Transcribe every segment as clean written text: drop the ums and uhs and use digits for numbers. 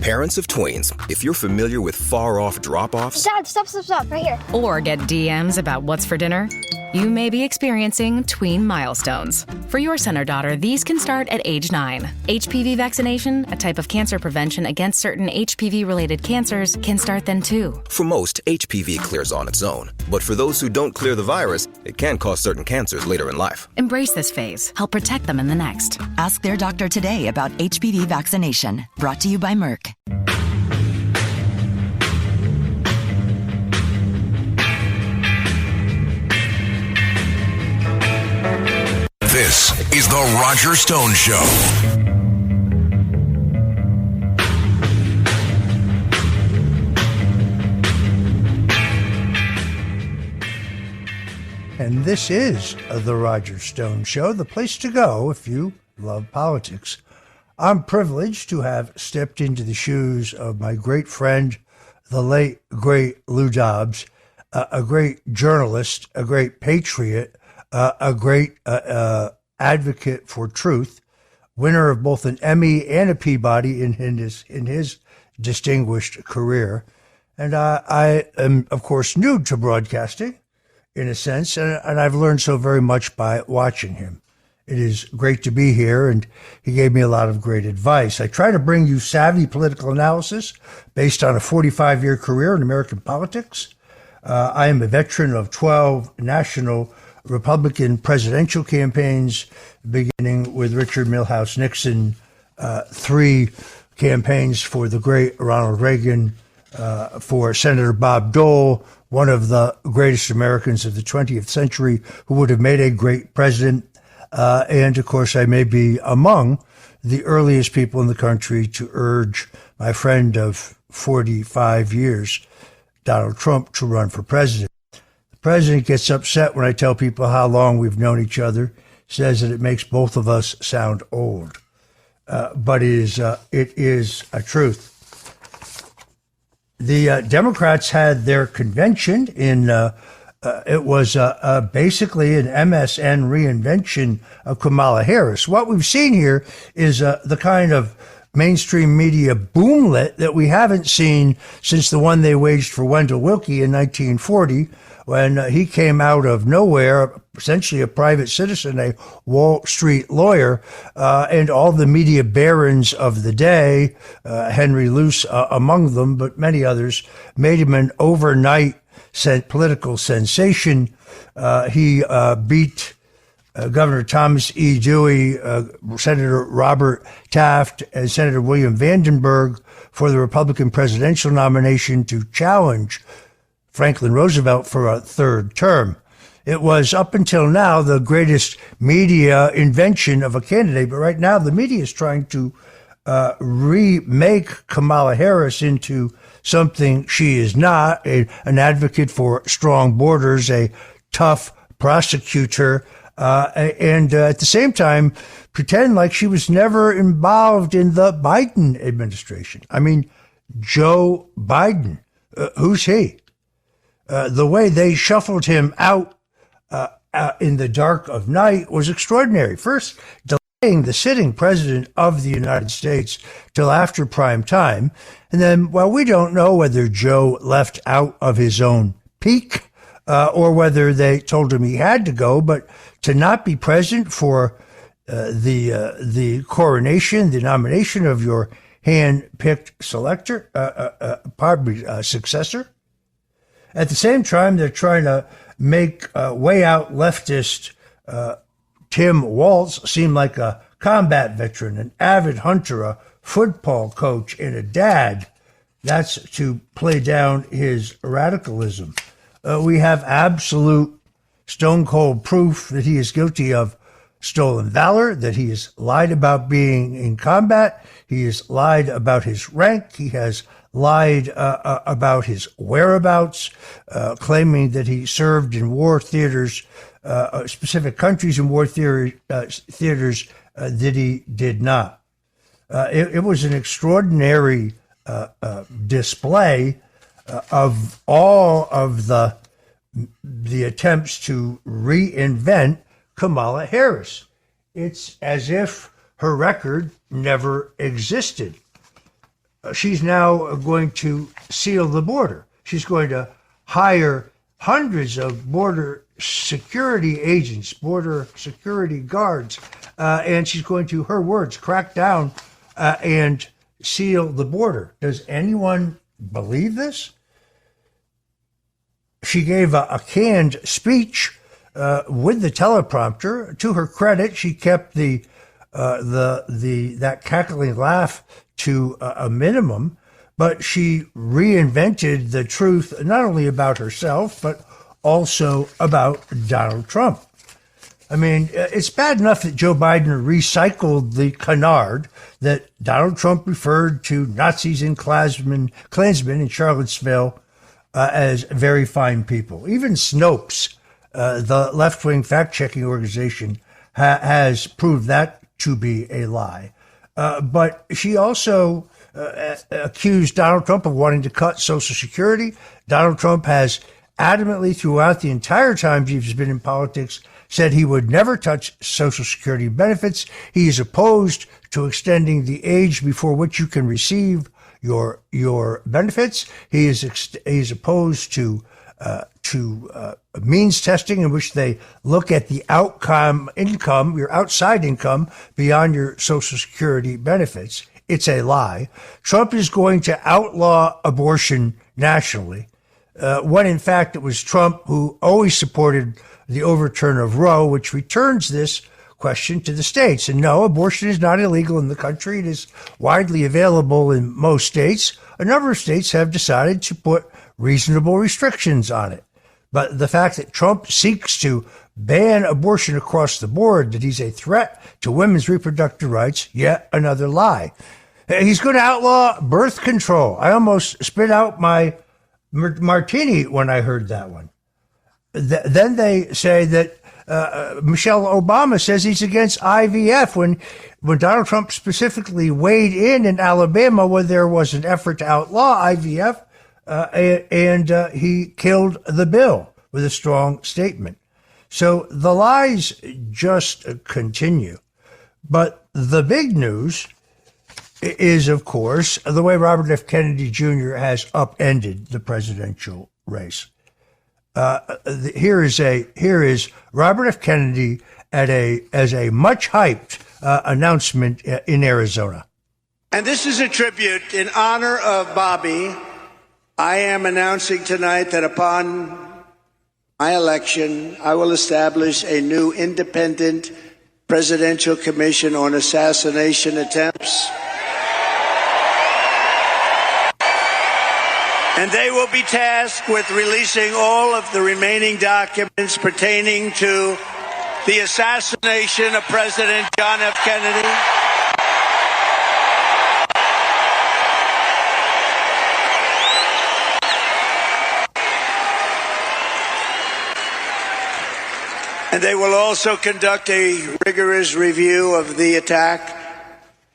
Parents of tweens, if you're familiar with far-off drop-offs... Dad, stop, right here. Or get DMs about what's for dinner, you may be experiencing tween milestones. For your son or daughter, these can start at age 9. HPV vaccination, a type of cancer prevention against certain HPV-related cancers, can start then too. For most, HPV clears on its own. But for those who don't clear the virus, it can cause certain cancers later in life. Embrace this phase. Help protect them in the next. Ask their doctor today about HPV vaccination. Brought to you by Merck. This is The Roger Stone Show. And this is The Roger Stone Show, the place to go if you love politics. I'm privileged to have stepped into the shoes of my great friend, the late, great Lou Dobbs, a great journalist, a great patriot, a great advocate for truth, winner of both an Emmy and a Peabody in his distinguished career. And I am, of course, new to broadcasting, in a sense, and I've learned so very much by watching him. It is great to be here, and he gave me a lot of great advice. I try to bring you savvy political analysis based on a 45-year career in American politics. I am a veteran of 12 national Republican presidential campaigns, beginning with Richard Milhouse Nixon, 3 campaigns for the great Ronald Reagan, for Senator Bob Dole, one of the greatest Americans of the 20th century who would have made a great president. And, of course, I may be among the earliest people in the country to urge my friend of 45 years, Donald Trump, to run for president. The president gets upset when I tell people how long we've known each other, says that it makes both of us sound old. But it is a truth. The Democrats had their convention in it was basically an MSN reinvention of Kamala Harris. What we've seen here is the kind of mainstream media boomlet that we haven't seen since the one they waged for Wendell Willkie in 1940, when he came out of nowhere, essentially a private citizen, a Wall Street lawyer, and all the media barons of the day, Henry Luce among them, but many others, made him an overnight political sensation. He beat Governor Thomas E. Dewey, Senator Robert Taft, and Senator William Vandenberg for the Republican presidential nomination to challenge Franklin Roosevelt for a third term. It was, up until now, the greatest media invention of a candidate, but right now the media is trying to remake Kamala Harris into something she is not, an advocate for strong borders, a tough prosecutor, and at the same time pretend like she was never involved in the Biden administration. I mean, Joe Biden, who's he? The way they shuffled him out in the dark of night was extraordinary. First, delaying the sitting president of the United States till after prime time. And then, well, we don't know whether Joe left out of his own pique or whether they told him he had to go, but to not be present for the coronation, the nomination of your hand-picked successor. At the same time, they're trying to make way out leftist Tim Walz seem like a combat veteran, an avid hunter, a football coach, and a dad. That's to play down his radicalism. We have absolute stone-cold proof that he is guilty of stolen valor, that he has lied about being in combat, he has lied about his rank, he has lied about his whereabouts, claiming that he served in war theaters, specific countries in war theaters that he did not. It was an extraordinary display of all of the attempts to reinvent Kamala Harris. It's as if her record never existed. she's now going to seal the border. She's going to hire hundreds of border security agents, border security guards, and she's going to, her words, crack down and seal the border. Does anyone believe this? She gave a canned speech with the teleprompter. To her credit, she kept that cackling laugh to a minimum, but she reinvented the truth not only about herself but also about Donald Trump. I mean, it's bad enough that Joe Biden recycled the canard that Donald Trump referred to Nazis and Klansmen in Charlottesville as very fine people. Even Snopes, the left-wing fact-checking organization, has proved that to be a lie. But she also accused Donald Trump of wanting to cut Social Security. Donald Trump has adamantly, throughout the entire time he's been in politics, said he would never touch Social Security benefits. He is opposed to extending the age before which you can receive your benefits. He is opposed to means testing, in which they look at the income, your outside income, beyond your Social Security benefits. It's a lie. Trump is going to outlaw abortion nationally, when in fact it was Trump who always supported the overturn of Roe, which returns this question to the states. And no, abortion is not illegal in the country. It is widely available in most states. A number of states have decided to put reasonable restrictions on it. But the fact that Trump seeks to ban abortion across the board, that he's a threat to women's reproductive rights, yet another lie. He's going to outlaw birth control. I almost spit out my martini when I heard that one. Then they say that Michelle Obama says he's against IVF when Donald Trump specifically weighed in Alabama where there was an effort to outlaw IVF, and he killed the bill with a strong statement. So the lies just continue. But the big news is, of course, the way Robert F. Kennedy Jr. has upended the presidential race. Here is Robert F. Kennedy as a much hyped announcement in Arizona. And this is a tribute in honor of Bobby. I am announcing tonight that upon my election, I will establish a new independent presidential commission on assassination attempts. And they will be tasked with releasing all of the remaining documents pertaining to the assassination of President John F. Kennedy. And they will also conduct a rigorous review of the attack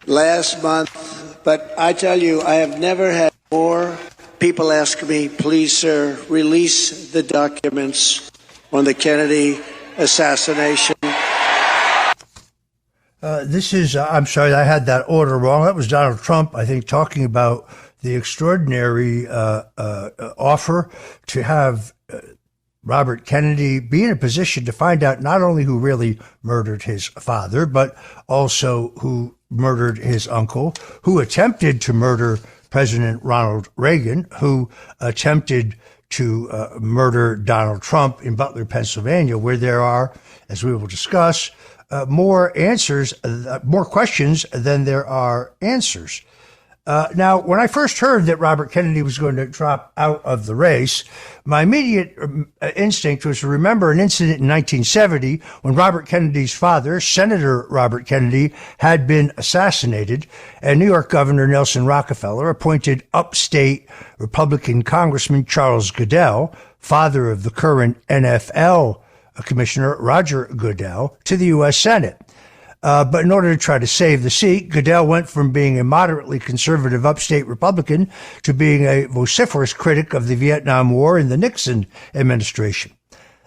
last month. But I tell you, I have never had more people ask me, please, sir, release the documents on the Kennedy assassination. This is, I'm sorry, I had that order wrong. That was Donald Trump, I think, talking about the extraordinary offer to have Robert Kennedy be in a position to find out not only who really murdered his father, but also who murdered his uncle, who attempted to murder President Ronald Reagan, who attempted to murder Donald Trump in Butler, Pennsylvania, where there are, as we will discuss, more questions than there are answers. Now, when I first heard that Robert Kennedy was going to drop out of the race, my immediate instinct was to remember an incident in 1970 when Robert Kennedy's father, Senator Robert Kennedy, had been assassinated, and New York Governor Nelson Rockefeller appointed upstate Republican Congressman Charles Goodell, father of the current NFL Commissioner Roger Goodell, to the U.S. Senate. But in order to try to save the seat, Goodell went from being a moderately conservative upstate Republican to being a vociferous critic of the Vietnam War and the Nixon administration.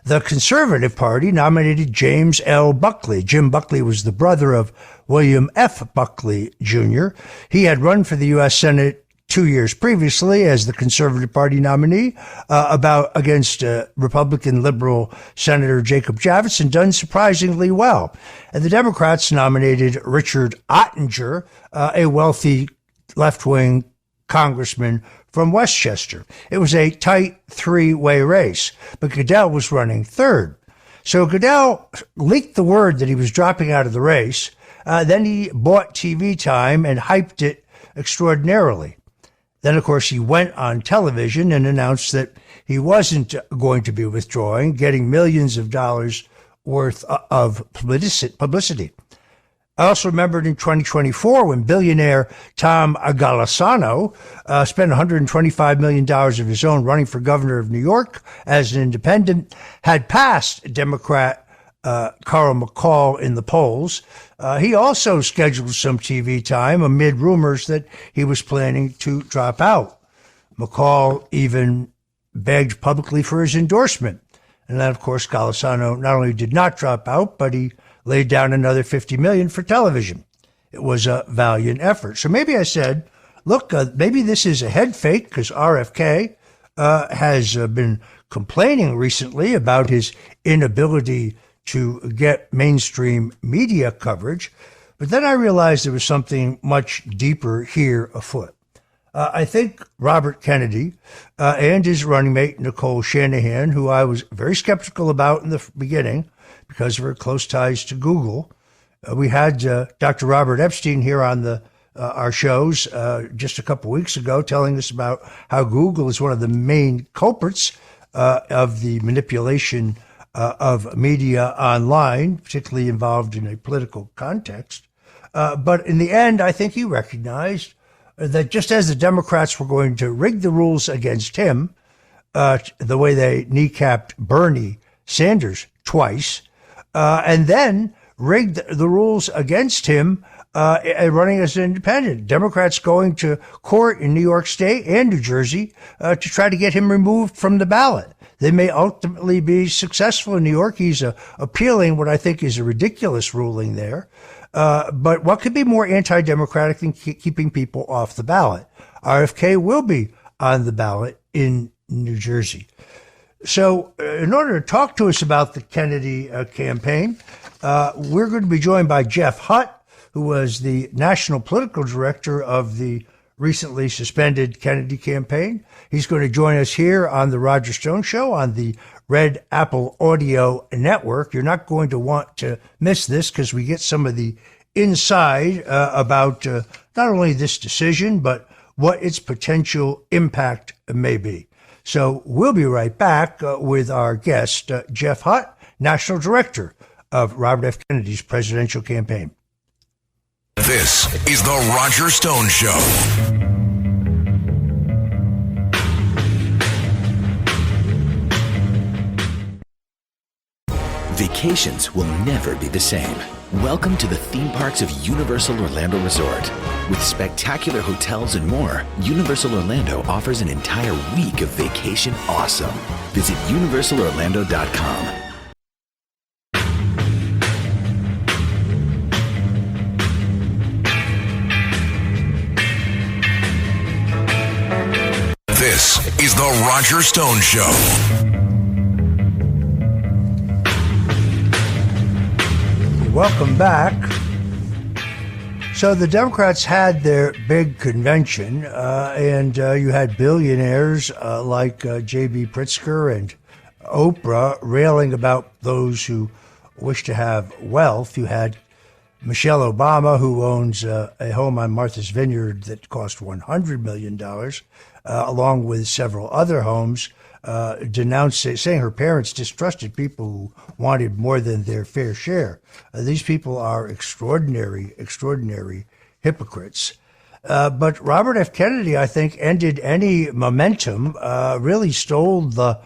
The Conservative Party nominated James L. Buckley. Jim Buckley was the brother of William F. Buckley, Jr. He had run for the U.S. Senate 2 years previously as the Conservative Party nominee against Republican liberal Senator Jacob Javits, and done surprisingly well. And the Democrats nominated Richard Ottinger, a wealthy left-wing congressman from Westchester. It was a tight three-way race, but Goodell was running third. So Goodell leaked the word that he was dropping out of the race. Then he bought TV time and hyped it extraordinarily. Then, of course, he went on television and announced that he wasn't going to be withdrawing, getting millions of dollars worth of publicity. I also remembered in 2024 when billionaire Tom Golisano spent $125 million of his own running for governor of New York as an independent, had passed Democrat Carl McCall in the polls. He also scheduled some TV time amid rumors that he was planning to drop out. McCall even begged publicly for his endorsement. And then, of course, Golisano not only did not drop out, but he laid down another $50 million for television. It was a valiant effort. So maybe I said, look, maybe this is a head fake because RFK has been complaining recently about his inability to get mainstream media coverage. But then I realized there was something much deeper here afoot. I think Robert Kennedy and his running mate, Nicole Shanahan, who I was very skeptical about in the beginning because of her close ties to Google. We had Dr. Robert Epstein here on our shows just a couple weeks ago telling us about how Google is one of the main culprits of the manipulation of media online, particularly involved in a political context. But in the end, I think he recognized that just as the Democrats were going to rig the rules against him, the way they kneecapped Bernie Sanders twice, and then rigged the rules against him running as an independent. Democrats going to court in New York State and New Jersey to try to get him removed from the ballot. They may ultimately be successful in New York. He's appealing what I think is a ridiculous ruling there. But what could be more anti-democratic than keeping people off the ballot? RFK will be on the ballot in New Jersey. So in order to talk to us about the Kennedy campaign, we're going to be joined by Jeff Hutt, who was the national political director of the recently suspended Kennedy campaign. He's going to join us here on the Roger Stone Show on the Red Apple Audio Network. You're not going to want to miss this because we get some of the inside about not only this decision, but what its potential impact may be. So we'll be right back with our guest, Jeff Hutt, National Director of Robert F. Kennedy's presidential campaign. This is the Roger Stone Show. Vacations will never be the same. Welcome to the theme parks of Universal Orlando Resort. With spectacular hotels and more, Universal Orlando offers an entire week of vacation awesome. Visit universalorlando.com. This is the Roger Stone Show. Welcome back. So the Democrats had their big convention, and you had billionaires like J.B. Pritzker and Oprah railing about those who wish to have wealth. You had Michelle Obama, who owns a home on Martha's Vineyard that cost $100 million, along with several other homes, saying her parents distrusted people who wanted more than their fair share. These people are extraordinary hypocrites. But Robert F. Kennedy, I think, ended any momentum, really stole the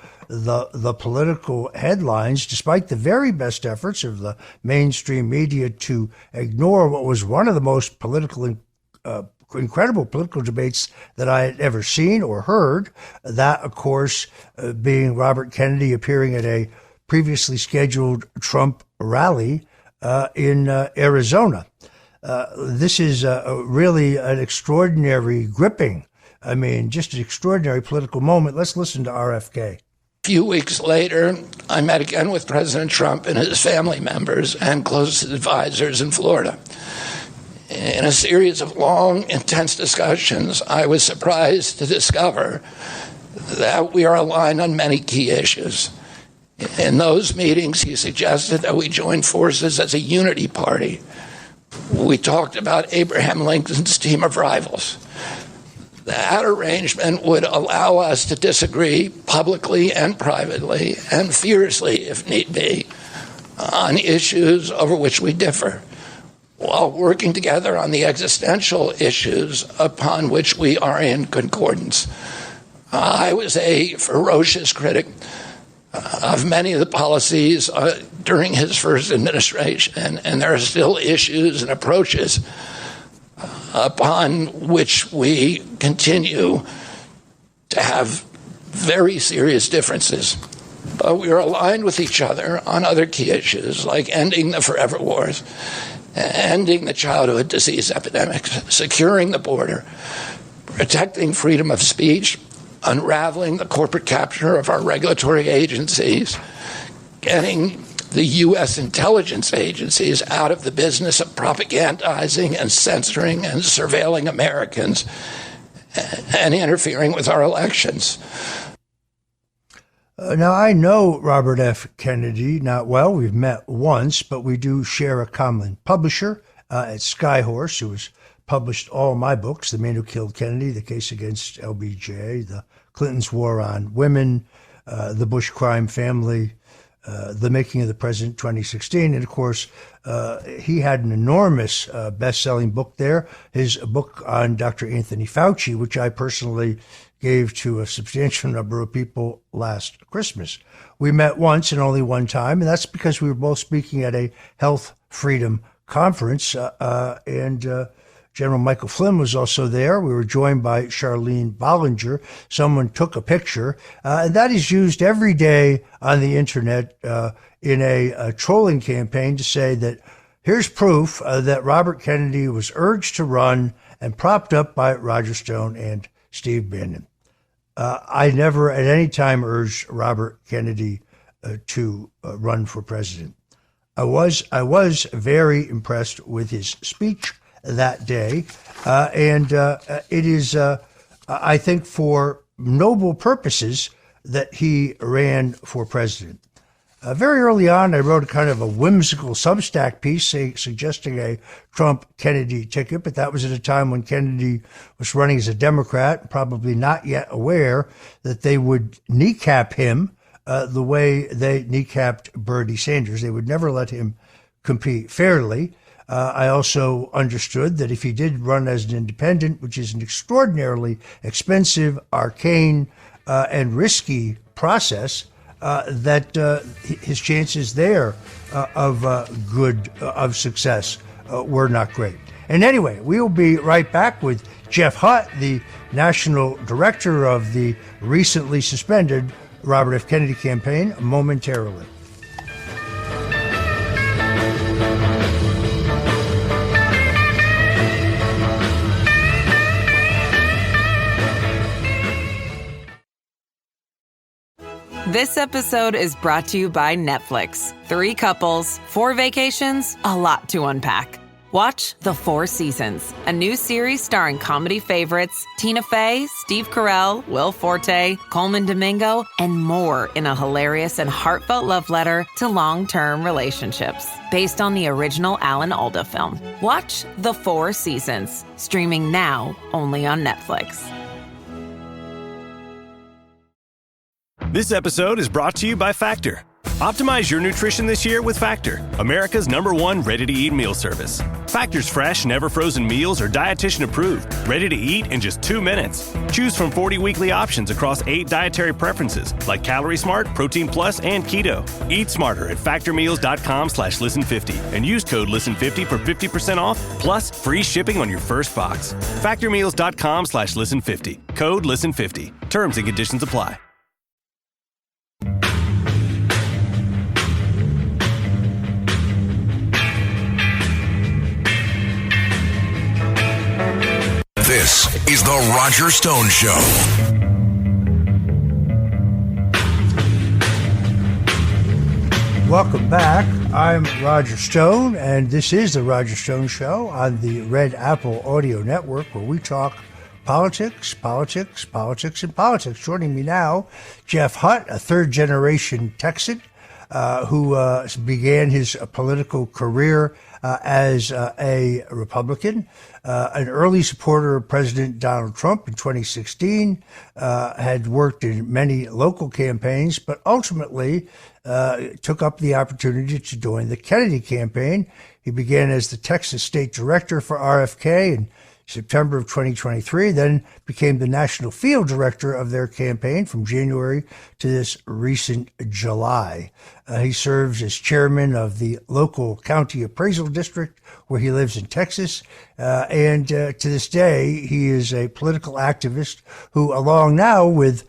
political headlines, despite the very best efforts of the mainstream media to ignore what was one of the most incredible political debates that I had ever seen or heard. That, of course, being Robert Kennedy appearing at a previously scheduled Trump rally in Arizona. This is really an extraordinary, gripping I mean, just an extraordinary political moment. Let's listen to RFK. A few weeks later, I met again with President Trump and his family members and closest advisors in Florida. In a series of long, intense discussions, I was surprised to discover that we are aligned on many key issues. In those meetings, he suggested that we join forces as a unity party. We talked about Abraham Lincoln's team of rivals. That arrangement would allow us to disagree publicly and privately, and fiercely, if need be, on issues over which we differ, while working together on the existential issues upon which we are in concordance. I was a ferocious critic of many of the policies during his first administration, and there are still issues and approaches upon which we continue to have very serious differences. But we are aligned with each other on other key issues, like ending the forever wars, ending the childhood disease epidemics, securing the border, protecting freedom of speech, unraveling the corporate capture of our regulatory agencies, getting the U.S. intelligence agencies out of the business of propagandizing and censoring and surveilling Americans and interfering with our elections. Now, I know Robert F. Kennedy not well. We've met once, but we do share a common publisher at Skyhorse, who has published all my books, The Man Who Killed Kennedy, The Case Against LBJ, The Clinton's War on Women, The Bush Crime Family, The Making of the President 2016. And, of course, he had an enormous best-selling book there, his book on Dr. Anthony Fauci, which I personally gave to a substantial number of people last Christmas. We met once and only one time, and that's because we were both speaking at a health freedom conference, and General Michael Flynn was also there. We were joined by Charlene Bollinger. Someone took a picture, and that is used every day on the internet in a trolling campaign to say that here's proof that Robert Kennedy was urged to run and propped up by Roger Stone and Steve Bannon. I never at any time urged Robert Kennedy to run for president. I was very impressed with his speech that day, and it is, I think, for noble purposes that he ran for president. Very early on, I wrote a kind of a whimsical Substack piece suggesting a Trump-Kennedy ticket, but that was at a time when Kennedy was running as a Democrat, probably not yet aware that they would kneecap him the way they kneecapped Bernie Sanders. They would never let him compete fairly. I also understood that if he did run as an independent, which is an extraordinarily expensive, arcane, and risky process, that his chances there of success were not great. And anyway, we will be right back with Jeff Hutt, the national director of the recently suspended Robert F. Kennedy campaign, momentarily. This episode is brought to you by Netflix. 3 couples, 4 vacations, a lot to unpack. Watch The 4 Seasons, a new series starring comedy favorites Tina Fey, Steve Carell, Will Forte, Coleman Domingo, and more in a hilarious and heartfelt love letter to long-term relationships. Based on the original Alan Alda film. Watch The 4 Seasons, streaming now only on Netflix. This episode is brought to you by Factor. Optimize your nutrition this year with Factor, America's #1 ready-to-eat meal service. Factor's fresh, never-frozen meals are dietitian approved, ready to eat in just 2 minutes. Choose from 40 weekly options across 8 dietary preferences like Calorie Smart, Protein Plus, and Keto. Eat smarter at factormeals.com/listen50 and use code listen50 for 50% off plus free shipping on your first box. Factormeals.com/listen50. Code listen50. Terms and conditions apply. This is The Roger Stone Show. Welcome back. I'm Roger Stone, and this is The Roger Stone Show on the Red Apple Audio Network, where we talk politics, politics, politics, and politics. Joining me now, Jeff Hutt, a third-generation Texan who began his political career as a Republican, an early supporter of President Donald Trump in 2016, had worked in many local campaigns, but ultimately took up the opportunity to join the Kennedy campaign. He began as the Texas State Director for RFK in September of 2023, then became the National Field Director of their campaign from January to this recent July. He serves as chairman of the local county appraisal district where he lives in Texas. And to this day, he is a political activist who, along now with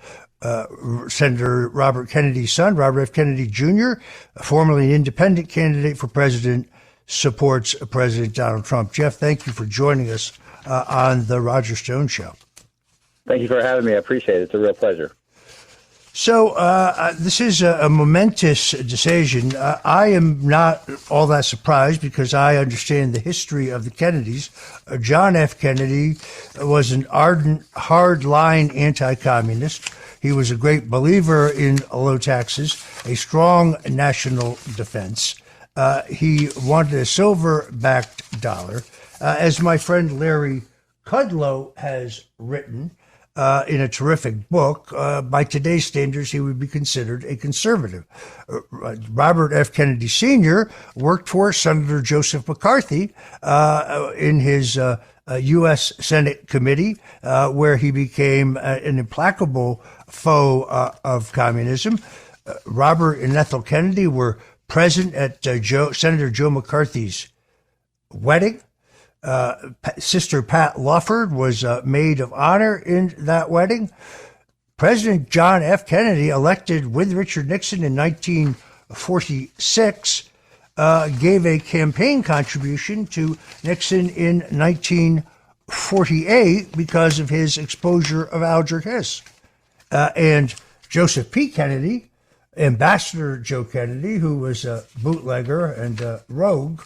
Senator Robert Kennedy's son, Robert F. Kennedy Jr., formerly an independent candidate for president, supports President Donald Trump. Jeff, thank you for joining us on the Roger Stone Show. Thank you for having me. I appreciate it. It's a real pleasure. So this is a momentous decision. I am not all that surprised because I understand the history of the Kennedys. John F. Kennedy was an ardent, hard-line anti-communist. He was a great believer in low taxes, a strong national defense. He wanted a silver-backed dollar. As my friend Larry Kudlow has written in a terrific book, by today's standards, he would be considered a conservative. Robert F. Kennedy Sr. worked for Senator Joseph McCarthy in his U.S. Senate committee, where he became an implacable foe of communism. Robert and Ethel Kennedy were present at Senator Joe McCarthy's wedding. Sister Pat Lufford was maid of honor in that wedding. President John F. Kennedy, elected with Richard Nixon in 1946, gave a campaign contribution to Nixon in 1948 because of his exposure of Alger Hiss. And Joseph P. Kennedy, Ambassador Joe Kennedy, who was a bootlegger and a rogue,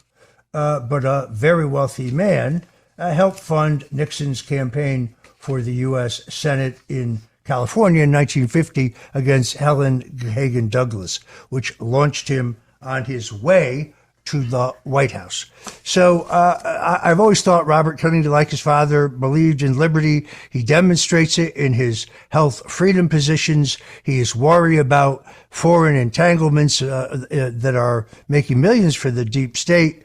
but a very wealthy man, helped fund Nixon's campaign for the U.S. Senate in California in 1950 against Helen Hagan Douglas, which launched him on his way to the White House. So I've always thought Robert Kennedy, like his father, believed in liberty. He demonstrates it in his health freedom positions. He is worried about foreign entanglements that are making millions for the deep state.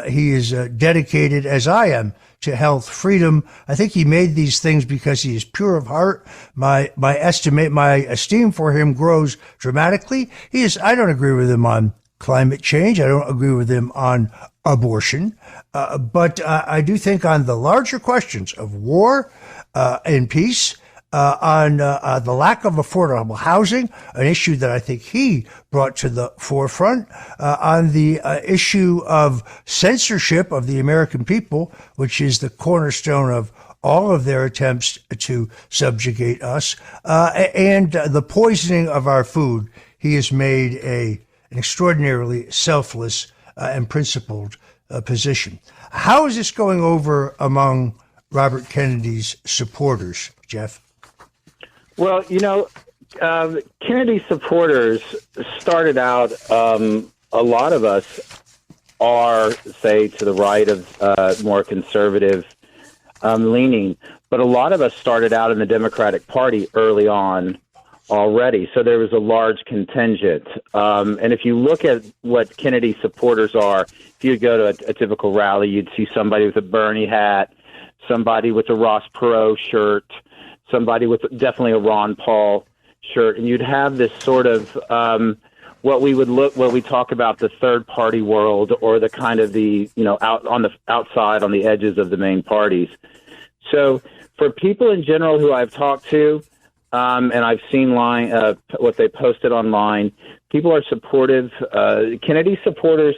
He is dedicated, as I am, to health freedom. I think he made these things because he is pure of heart. My esteem for him grows dramatically. I don't agree with him on climate change. I don't agree with him on abortion. But I do think on the larger questions of war and peace, on the lack of affordable housing, an issue that I think he brought to the forefront, on the issue of censorship of the American people, which is the cornerstone of all of their attempts to subjugate us, and the poisoning of our food. He has made an extraordinarily selfless and principled position. How is this going over among Robert Kennedy's supporters, Jeff? Well, Kennedy supporters started out, a lot of us are, say, to the right of more conservative leaning, but a lot of us started out in the Democratic Party early on already. So there was a large contingent. And if you look at what Kennedy supporters are, if you go to a typical rally, you'd see somebody with a Bernie hat, somebody with a Ross Perot shirt, somebody with definitely a Ron Paul shirt, and you'd have this sort of what we talk about the third party world, or the kind of the out on the outside on the edges of the main parties. So for people in general who I've talked to, and I've seen what they posted online, people are supportive. Kennedy supporters.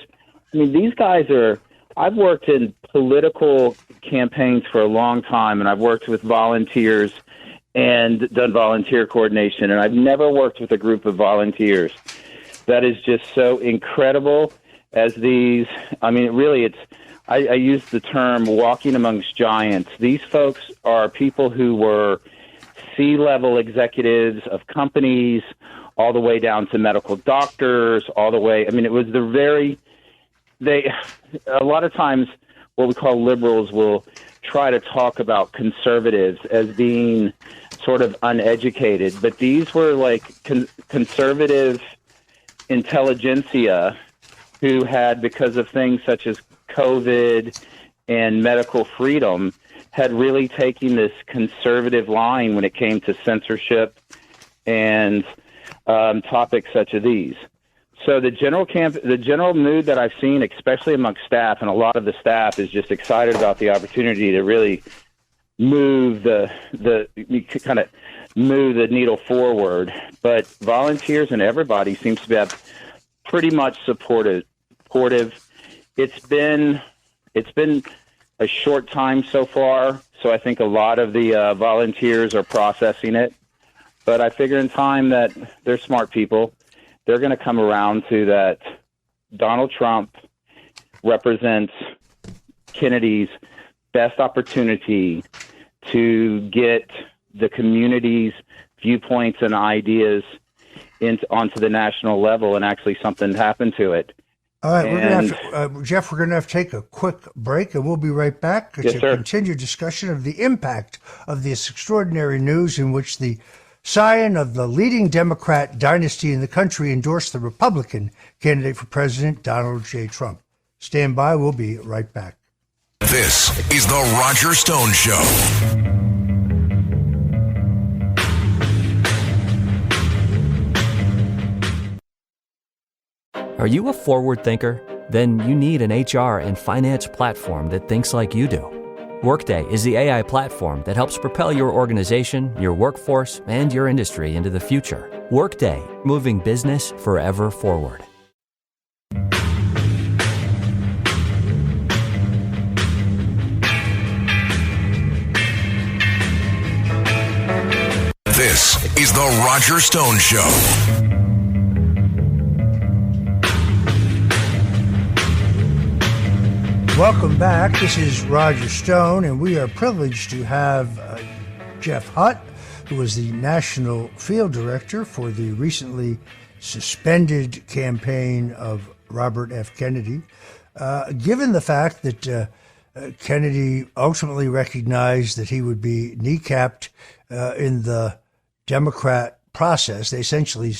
I mean, these guys are. I've worked in political campaigns for a long time, and I've worked with volunteers and done volunteer coordination, and I've never worked with a group of volunteers that is just so incredible as these. I mean, really, I use the term walking amongst giants. These folks are people who were C-level executives of companies, all the way down to medical doctors, all the way. I mean, it was a lot of times what we call liberals will try to talk about conservatives as being sort of uneducated, but these were like conservative intelligentsia who had, because of things such as COVID and medical freedom, had really taken this conservative line when it came to censorship and topics such as these. So the general mood that I've seen, especially amongst staff, and a lot of the staff is just excited about the opportunity to really move the needle forward. But volunteers and everybody seems to be pretty much supportive. It's been a short time so far, so I think a lot of the volunteers are processing it. But I figure in time that they're smart people. They're going to come around to that Donald Trump represents Kennedy's best opportunity to get the community's viewpoints and ideas onto the national level, and actually something happen to it. All right, we're going to have Jeff, we're going to have to take a quick break, and we'll be right back to continue discussion of the impact of this extraordinary news in which the scion of the leading Democrat dynasty in the country endorsed the Republican candidate for president, Donald J. Trump. Stand by. We'll be right back. This is the Roger Stone Show. Are you a forward thinker? Then you need an HR and finance platform that thinks like you do. Workday is the AI platform that helps propel your organization, your workforce, and your industry into the future. Workday, moving business forever forward. This is the Roger Stone Show. Welcome back. This is Roger Stone, and we are privileged to have Jeff Hutt, who is the National Field Director for the recently suspended campaign of Robert F. Kennedy. Given the fact that Kennedy ultimately recognized that he would be kneecapped in the Democrat process, they essentially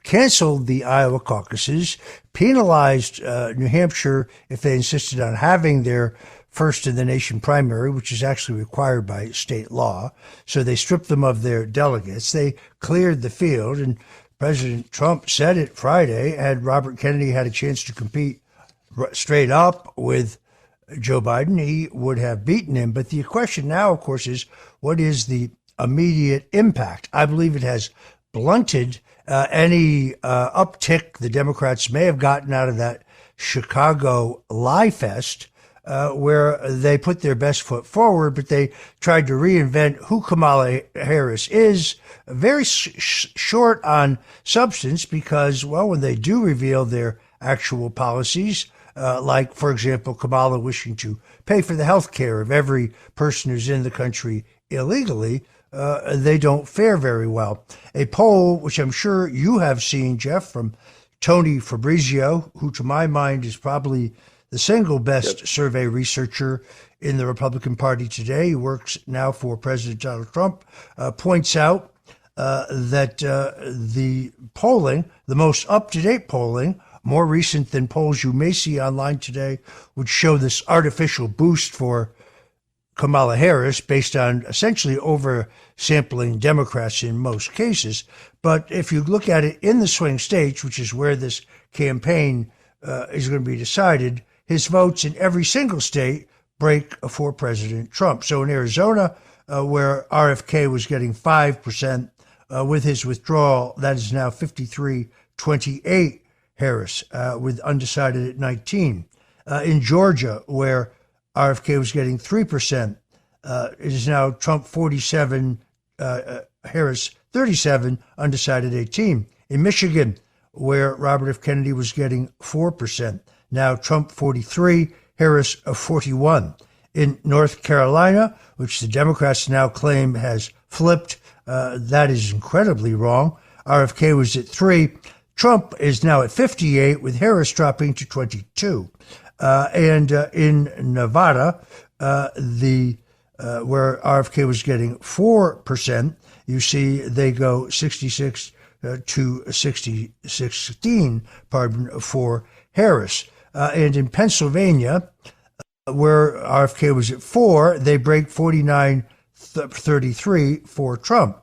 canceled the Iowa caucuses, penalized New Hampshire if they insisted on having their first-in-the-nation primary, which is actually required by state law. So they stripped them of their delegates. They cleared the field, and President Trump said it Friday, had Robert Kennedy had a chance to compete straight up with Joe Biden, he would have beaten him. But the question now, of course, is what is the immediate impact? I believe it has blunted any uptick the Democrats may have gotten out of that Chicago lie fest, where they put their best foot forward, but they tried to reinvent who Kamala Harris is, very short on substance, because, well, when they do reveal their actual policies, like, for example, Kamala wishing to pay for the health care of every person who's in the country illegally, they don't fare very well. A poll, which I'm sure you have seen, Jeff, from Tony Fabrizio, who to my mind is probably the single best survey researcher in the Republican Party today. He works now for President Donald Trump, points out that the polling, the most up-to-date polling, more recent than polls you may see online today, would show this artificial boost for Kamala Harris based on essentially oversampling Democrats in most cases. But if you look at it in the swing states, which is where this campaign is going to be decided, his votes in every single state break for President Trump. So in Arizona, where RFK was getting 5%, with his withdrawal, that is now 53-28 Harris, with undecided at 19. In Georgia, where RFK was getting 3%, it is now Trump 47, Harris 37, undecided 18. In Michigan, where Robert F. Kennedy was getting 4%, now Trump 43, Harris 41. In North Carolina, which the Democrats now claim has flipped, that is incredibly wrong. RFK was at 3. Trump is now at 58, with Harris dropping to 22. And in Nevada, where RFK was getting 4%, you see they go 66 to 16, for Harris. And in Pennsylvania, where RFK was at 4, they break 49-33 for Trump.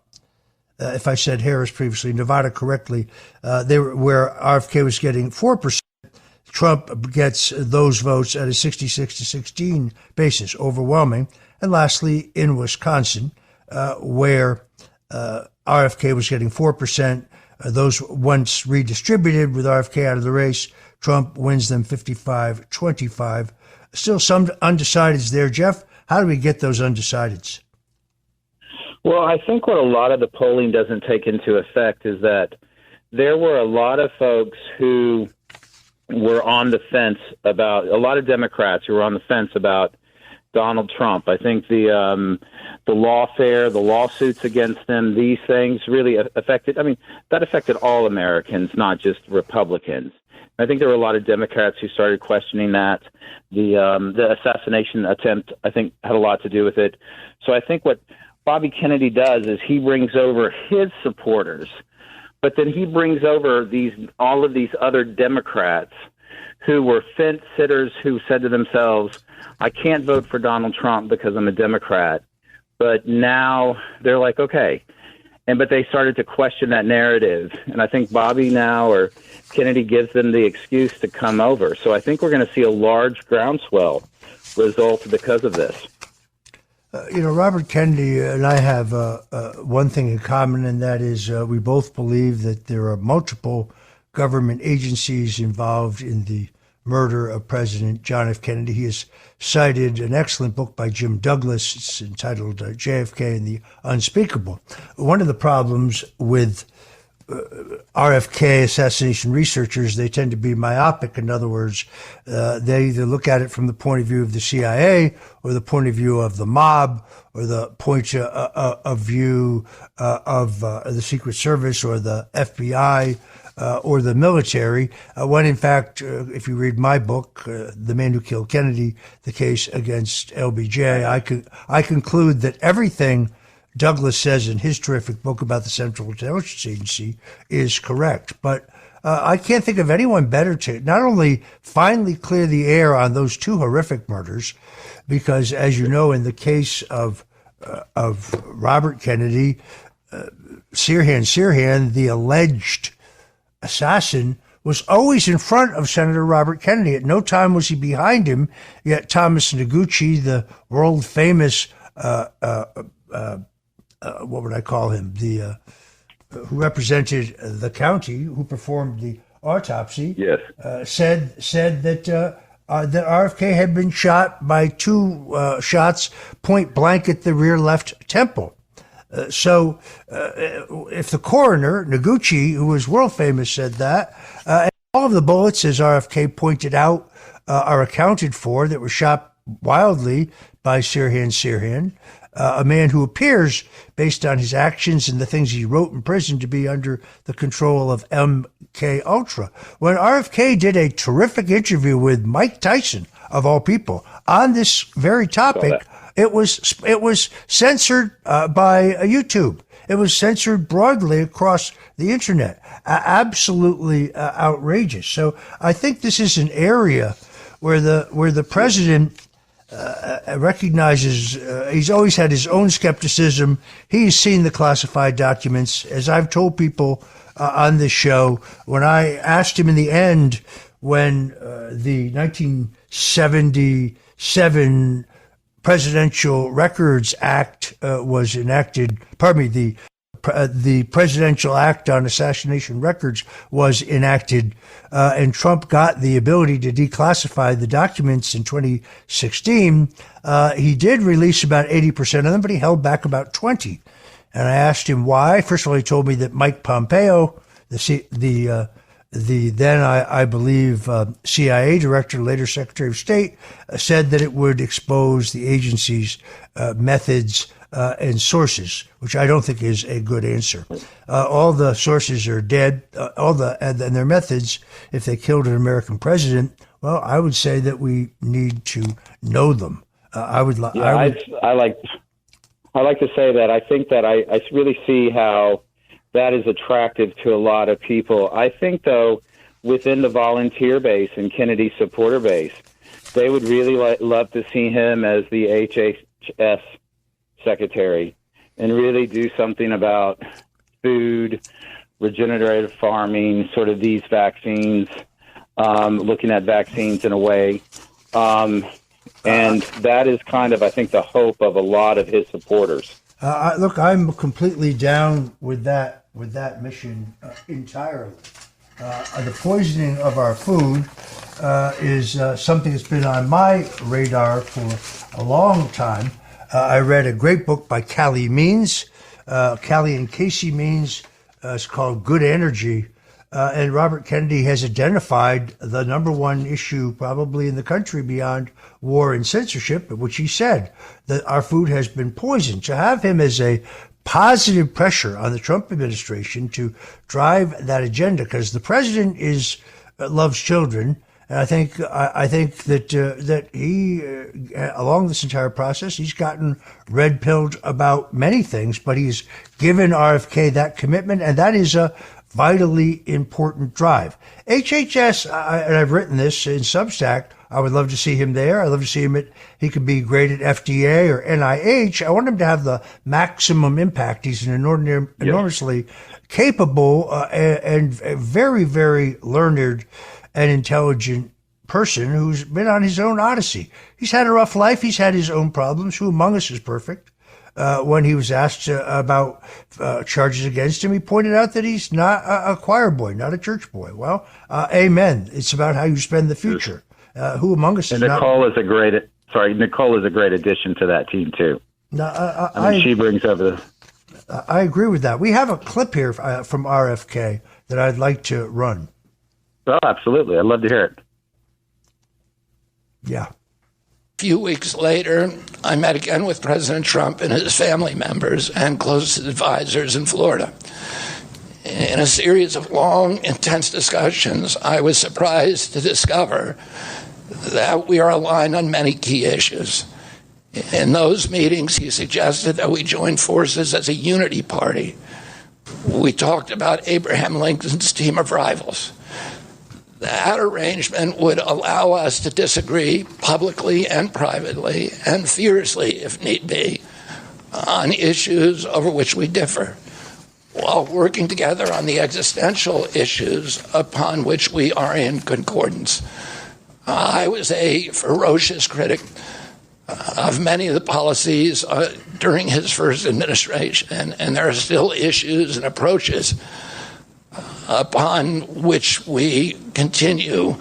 If I said Harris previously, Nevada correctly, where RFK was getting 4%, Trump gets those votes at a 66 to 16 basis, overwhelming. And lastly, in Wisconsin, where RFK was getting 4%, those once redistributed with RFK out of the race, Trump wins them 55-25. Still some undecideds there. Jeff, how do we get those undecideds? Well, I think what a lot of the polling doesn't take into effect is that there were a lot of folks who were on the fence about, a lot of Democrats who were on the fence about Donald Trump. I think the lawfare, the lawsuits against him, these things really affected, that affected all Americans, not just Republicans. I think there were a lot of Democrats who started questioning that. The assassination attempt, I think, had a lot to do with it. So I think what Bobby Kennedy does is he brings over his supporters, but then he brings over all of these other Democrats who were fence sitters who said to themselves, I can't vote for Donald Trump because I'm a Democrat. But now they're like, okay. But they started to question that narrative. And I think Bobby now, or Kennedy, gives them the excuse to come over. So I think we're going to see a large groundswell result because of this. Robert Kennedy and I have one thing in common, and that is we both believe that there are multiple government agencies involved in the murder of President John F. Kennedy. He has cited an excellent book by Jim Douglas. It's entitled JFK and the Unspeakable. One of the problems with RFK assassination researchers, they tend to be myopic. In other words, they either look at it from the point of view of the CIA or the point of view of the mob or the point of view of the Secret Service or the FBI or the military, when in fact, if you read my book, The Man Who Killed Kennedy, The Case Against LBJ, I conclude that everything Douglas says in his terrific book about the Central Intelligence Agency is correct. But I can't think of anyone better to not only finally clear the air on those two horrific murders, because as you know, in the case of Robert Kennedy, Sirhan, the alleged assassin, was always in front of Senator Robert Kennedy. At no time was he behind him, yet Thomas Noguchi, the world famous what would I call him? Who represented the county, who performed the autopsy, yes, said that that RFK had been shot by two shots point blank at the rear left temple. So if the coroner, Noguchi, who was world famous, said that, and all of the bullets, as RFK pointed out, are accounted for, that were shot wildly by Sirhan, a man who appears, based on his actions and the things he wrote in prison, to be under the control of MK Ultra. When RFK did a terrific interview with Mike Tyson, of all people, on this very topic, it was censored by YouTube. It was censored broadly across the internet. Absolutely outrageous. So I think this is an area where the president recognizes he's always had his own skepticism. He's seen the classified documents. As I've told people on this show, when I asked him in the end, when the 1977 Presidential Records Act was enacted, the the Presidential Act on Assassination Records was enacted, and Trump got the ability to declassify the documents in 2016, he did release about 80% of them, but he held back about 20. And I asked him why. First of all, he told me that Mike Pompeo, the then, I believe, CIA director, later Secretary of State, said that it would expose the agency's methods and sources, which I don't think is a good answer. All the sources are dead, and their methods, if they killed an American president, well, I would say that we need to know them. I like to say that I think that I really see how that is attractive to a lot of people. I think, though, within the volunteer base and Kennedy supporter base, they would really love to see him as the HHS secretary and really do something about food, regenerative farming, sort of these vaccines, looking at vaccines in a way. And that is kind of, I think, the hope of a lot of his supporters. Look, I'm completely down with that mission entirely. The poisoning of our food is something that's been on my radar for a long time. I read a great book by Callie Means, Callie and Casey Means. It's called Good Energy. And Robert Kennedy has identified the number one issue probably in the country beyond war and censorship, which he said that our food has been poisoned. To have him as a positive pressure on the Trump administration to drive that agenda, because the president loves children. And I think that he, along this entire process, he's gotten red pilled about many things, but he's given RFK that commitment, and that is a vitally important drive. HHS, and I've written this in Substack, I would love to see him there. I'd love to see him he could be great at FDA or NIH. I want him to have the maximum impact. He's an enormously capable and very, very learned and intelligent person who's been on his own odyssey. He's had a rough life. He's had his own problems. Who among us is perfect? When he was asked about charges against him, he pointed out that he's not a choir boy, not a church boy. Well, amen. It's about how you spend the future. Who among us is not? Nicole is a great addition to that team too. She brings over the. I agree with that. We have a clip here from RFK that I'd like to run. Oh, absolutely. I'd love to hear it. Yeah. A few weeks later, I met again with President Trump and his family members and close advisors in Florida. In a series of long, intense discussions, I was surprised to discover that we are aligned on many key issues. In those meetings, he suggested that we join forces as a unity party. We talked about Abraham Lincoln's team of rivals. That arrangement would allow us to disagree publicly and privately and fiercely, if need be, on issues over which we differ, while working together on the existential issues upon which we are in concordance. I was a ferocious critic of many of the policies during his first administration, and there are still issues and approaches upon which we continue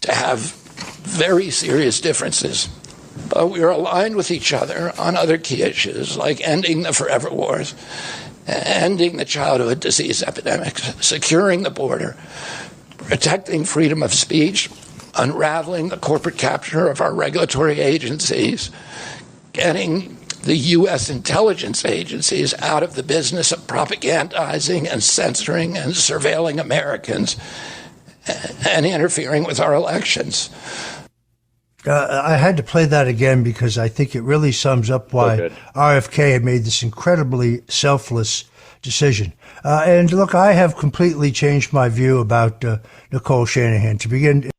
to have very serious differences. But we are aligned with each other on other key issues, like ending the forever wars, ending the childhood disease epidemics, securing the border, protecting freedom of speech, unraveling the corporate capture of our regulatory agencies, getting the U.S. intelligence agencies out of the business of propagandizing and censoring and surveilling Americans and interfering with our elections. I had to play that again because I think it really sums up why RFK had made this incredibly selfless decision. And look, I have completely changed my view about Nicole Shanahan. To begin,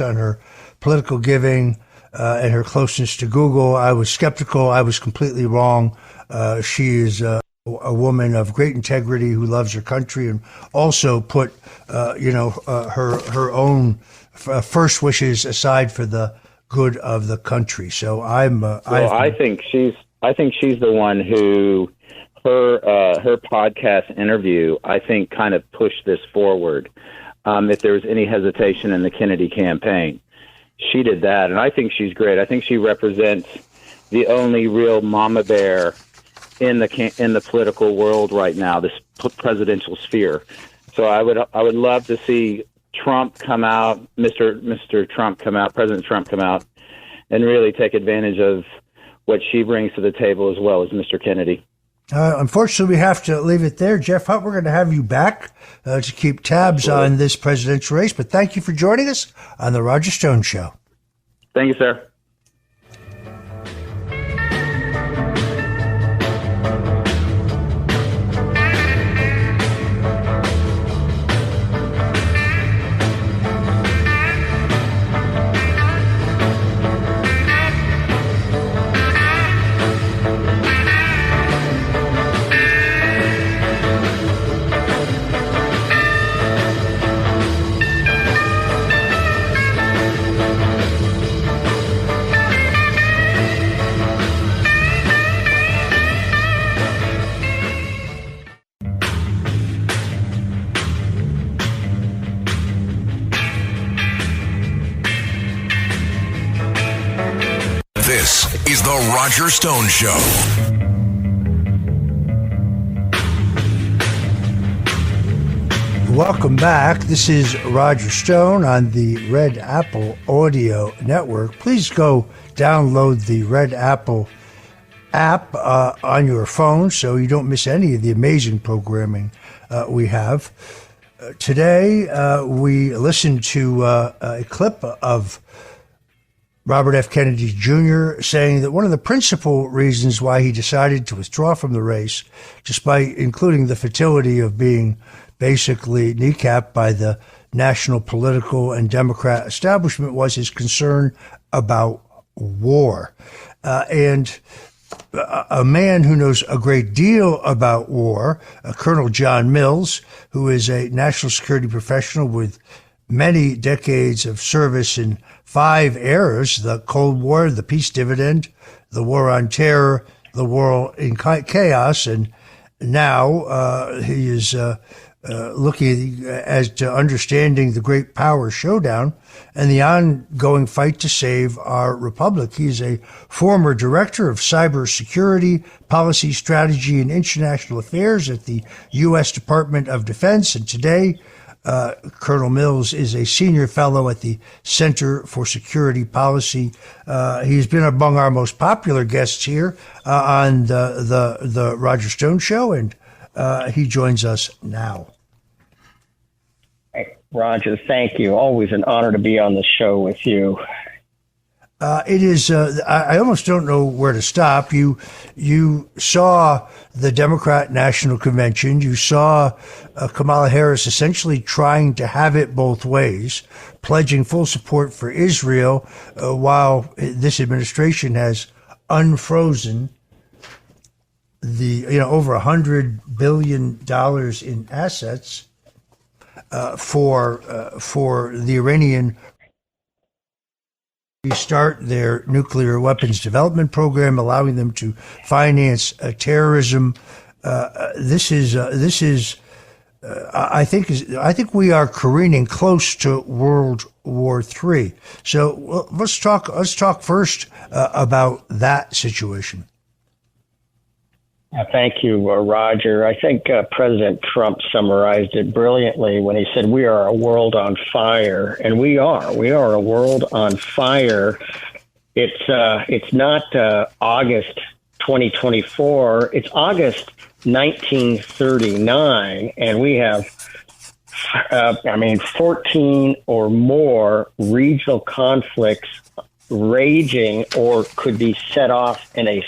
on her political giving and her closeness to Google, I was skeptical. I was completely wrong. She is a woman of great integrity who loves her country and also put, her own first wishes aside for the good of the country. So I think she's the one who her podcast interview, I think, kind of pushed this forward. If there was any hesitation in the Kennedy campaign, she did that, and I think she's great. I think she represents the only real mama bear in the political world right now, this presidential sphere. So I would love to see Trump come out, Mr. Trump come out, President Trump come out, and really take advantage of what she brings to the table as well as Mr. Kennedy. Unfortunately, we have to leave it there. Jeff Hutt, we're going to have you back to keep tabs on this presidential race. But thank you for joining us on The Roger Stone Show. Thank you, sir. This is The Roger Stone Show. Welcome back. This is Roger Stone on the Red Apple Audio Network. Please go download the Red Apple app on your phone so you don't miss any of the amazing programming we have. Today, we listened to a clip of Robert F. Kennedy Jr. saying that one of the principal reasons why he decided to withdraw from the race, despite including the futility of being basically kneecapped by the national political and Democrat establishment, was his concern about war. And a man who knows a great deal about war, Colonel John Mills, who is a national security professional with many decades of service in 5 eras: the Cold War, the peace dividend, the war on terror, the war in chaos, and now he is looking as to understanding the great power showdown and the ongoing fight to save our republic. He is a former director of cybersecurity, policy strategy, and international affairs at the U.S. Department of Defense, and today Colonel Mills is a senior fellow at the Center for Security Policy. He's been among our most popular guests here on the Roger Stone Show, and he joins us now. Hey, Roger, thank you. Always an honor to be on the show with you. It is. I almost don't know where to stop. You saw the Democrat National Convention. You saw Kamala Harris essentially trying to have it both ways, pledging full support for Israel, while this administration has unfrozen the over $100 billion in assets for the Iranian restart their nuclear weapons development program, allowing them to finance terrorism. I think we are careening close to World War III. So let's talk first about that situation. Thank you, Roger. I think President Trump summarized it brilliantly when he said we are a world on fire, and we are. We are a world on fire. It's not August 2024. It's August 1939, and we have 14 or more regional conflicts raging, or could be set off in a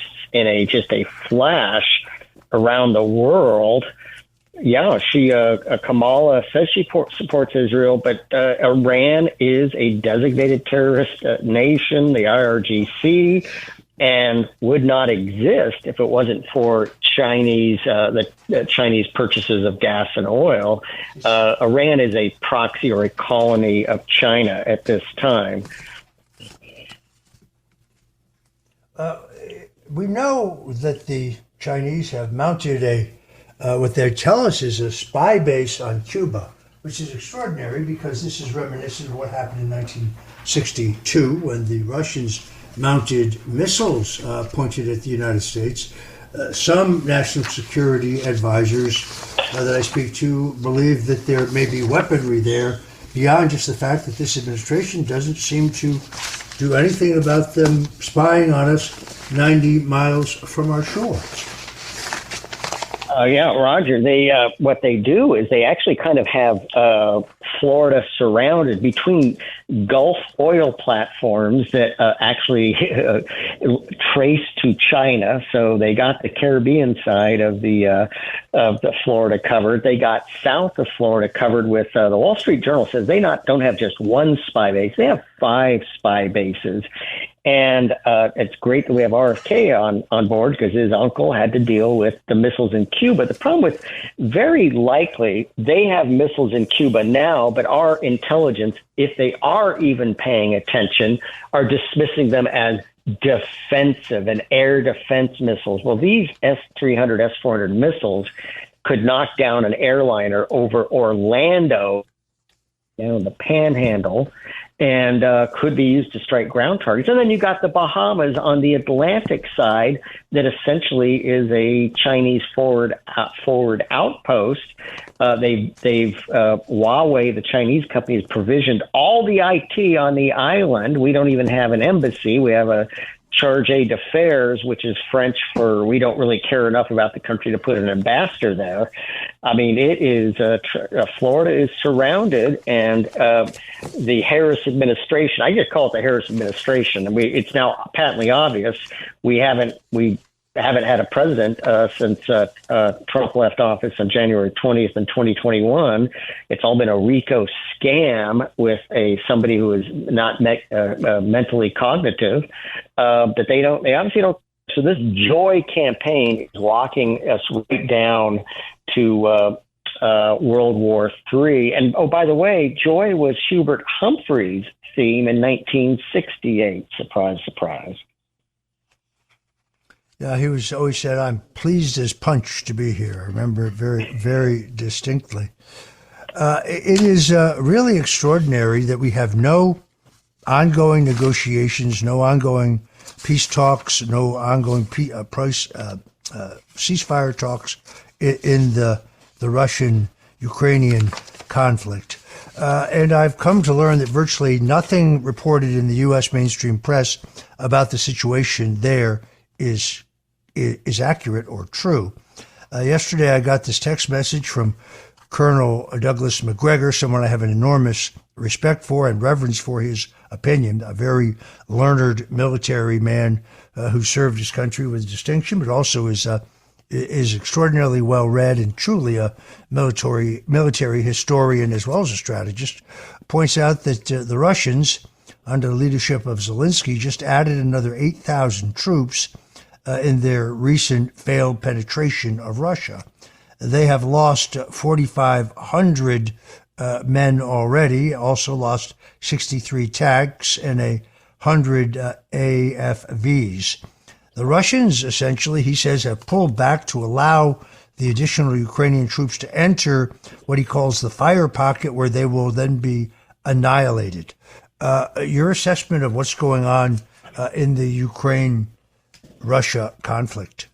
just a flash around the world. Yeah, Kamala says she supports Israel, but Iran is a designated terrorist nation, the IRGC, and would not exist if it wasn't for the Chinese purchases of gas and oil. Iran is a proxy or a colony of China at this time. We know that the Chinese have mounted what they tell us is a spy base on Cuba, which is extraordinary because this is reminiscent of what happened in 1962 when the Russians mounted missiles pointed at the United States. Some national security advisors that I speak to believe that there may be weaponry there beyond just the fact that this administration doesn't seem to do anything about them spying on us 90 miles from our shore. Yeah, Roger. They what they do is they actually kind of have Florida surrounded between Gulf oil platforms that actually trace to China. So they got the Caribbean side of the Florida covered. They got south of Florida covered with the Wall Street Journal says they don't have just one spy base. They have 5 spy bases. And it's great that we have RFK on board because his uncle had to deal with the missiles in Cuba. The problem with very likely they have missiles in Cuba now, but our intelligence, if they are even paying attention, are dismissing them as defensive and air defense missiles. Well, these S-300, S-400 missiles could knock down an airliner over Orlando, down the Panhandle, and could be used to strike ground targets. And then you got the Bahamas on the Atlantic side that essentially is a Chinese forward outpost. They've Huawei, the Chinese company, has provisioned all the IT on the island. We don't even have an embassy. We have a charge d'affaires, which is French for we don't really care enough about the country to put an ambassador there. I mean, it is Florida is surrounded, and the Harris administration. I just call it the Harris administration. And it's now patently obvious we haven't had a president since Trump left office on January 20th in 2021. It's all been a RICO scam with somebody who is not mentally cognitive. But they obviously don't. So this Joy campaign is locking us right down to World War III. And oh, by the way, Joy was Hubert Humphrey's theme in 1968. Surprise, surprise. Yeah, he always said, "I'm pleased as punch to be here." I remember it very, very distinctly. It is really extraordinary that we have no ongoing negotiations, no ongoing peace talks, no ongoing ceasefire talks in the Russian-Ukrainian conflict. And I've come to learn that virtually nothing reported in the U.S. mainstream press about the situation there is accurate or true. Yesterday, I got this text message from Colonel Douglas Macgregor, someone I have an enormous respect for and reverence for his opinion, a very learned military man who served his country with distinction, but also is extraordinarily well read and truly a military historian as well as a strategist. Points out that the Russians, under the leadership of Zelensky, just added another 8,000 troops in their recent failed penetration of Russia. They have lost 4,500 men already, also lost 63 tanks and 100 AFVs. The Russians, essentially, he says, have pulled back to allow the additional Ukrainian troops to enter what he calls the fire pocket, where they will then be annihilated. Your assessment of what's going on in the Ukraine-Russia conflict?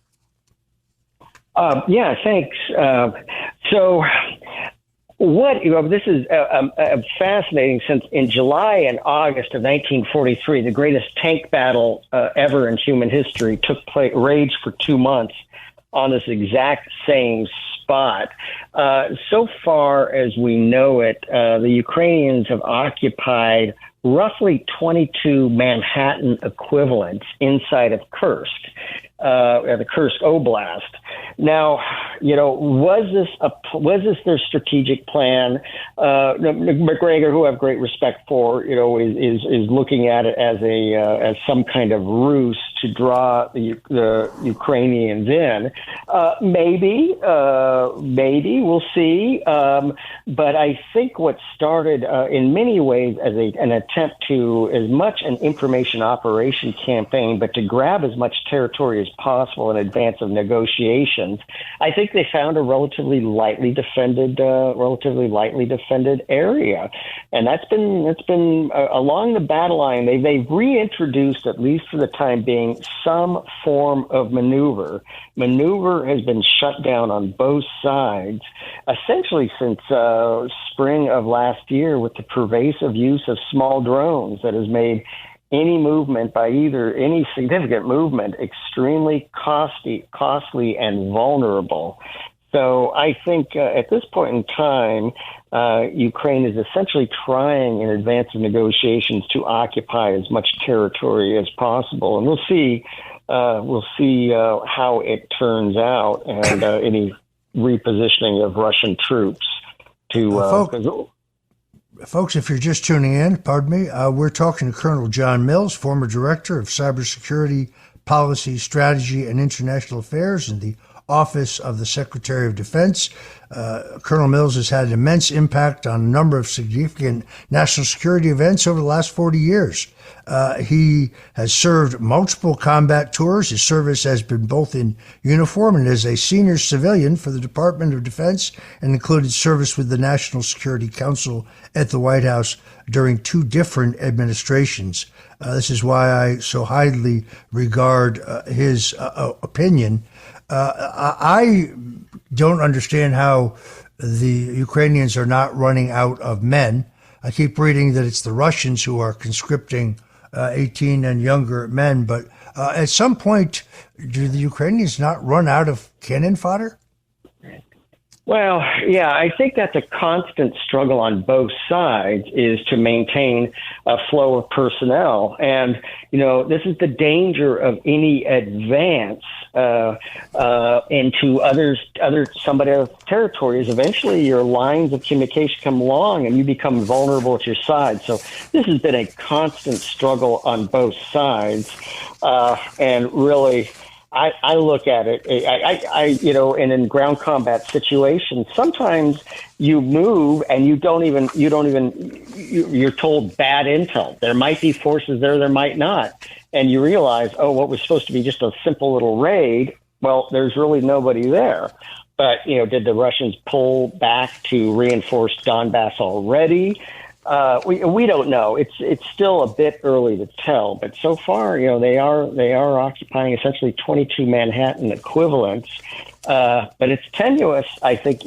Yeah, thanks. This is fascinating, since in July and August of 1943, the greatest tank battle ever in human history raged for 2 months on this exact same spot. So far as we know it, the Ukrainians have occupied roughly 22 Manhattan equivalents inside of Kursk, the Kursk Oblast. Now, was this their strategic plan? McGregor, who I have great respect for, is looking at it as some kind of ruse to draw the Ukrainians in. Maybe we'll see. But I think what started in many ways as an attempt to as much an information operation campaign, but to grab as much territory as possible in advance of negotiations, I think they found a relatively lightly defended area, and that's been along the battle line. They've reintroduced, at least for the time being, some form of maneuver. Maneuver has been shut down on both sides, essentially since spring of last year, with the pervasive use of small drones that has made any movement by any significant movement extremely costly and vulnerable. So I think at this point in time, Ukraine is essentially trying in advance of negotiations to occupy as much territory as possible, and we'll see how it turns out, and any repositioning of Russian troops to. Folks, if you're just tuning in, pardon me, we're talking to Colonel John Mills, former Director of Cybersecurity Policy, Strategy, and International Affairs in the Office of the Secretary of Defense. Colonel Mills has had an immense impact on a number of significant national security events over the last 40 years. He has served multiple combat tours. His service has been both in uniform and as a senior civilian for the Department of Defense, and included service with the National Security Council at the White House during 2 different administrations. This is why I so highly regard his opinion. I don't understand how the Ukrainians are not running out of men. I keep reading that it's the Russians who are conscripting 18 and younger men. But at some point, do the Ukrainians not run out of cannon fodder? Well, yeah, I think that's a constant struggle on both sides, is to maintain a flow of personnel. And, this is the danger of any advance into somebody else's territories. Eventually, your lines of communication come along and you become vulnerable at your side. So this has been a constant struggle on both sides. And really, I look at it, and in ground combat situations, sometimes you move and you're told bad intel. There might be forces there might not. And you realize, what was supposed to be just a simple little raid, well, there's really nobody there. But, did the Russians pull back to reinforce Donbass already? We don't know. It's still a bit early to tell, but so far, they are occupying essentially 22 Manhattan equivalents. But it's tenuous. I think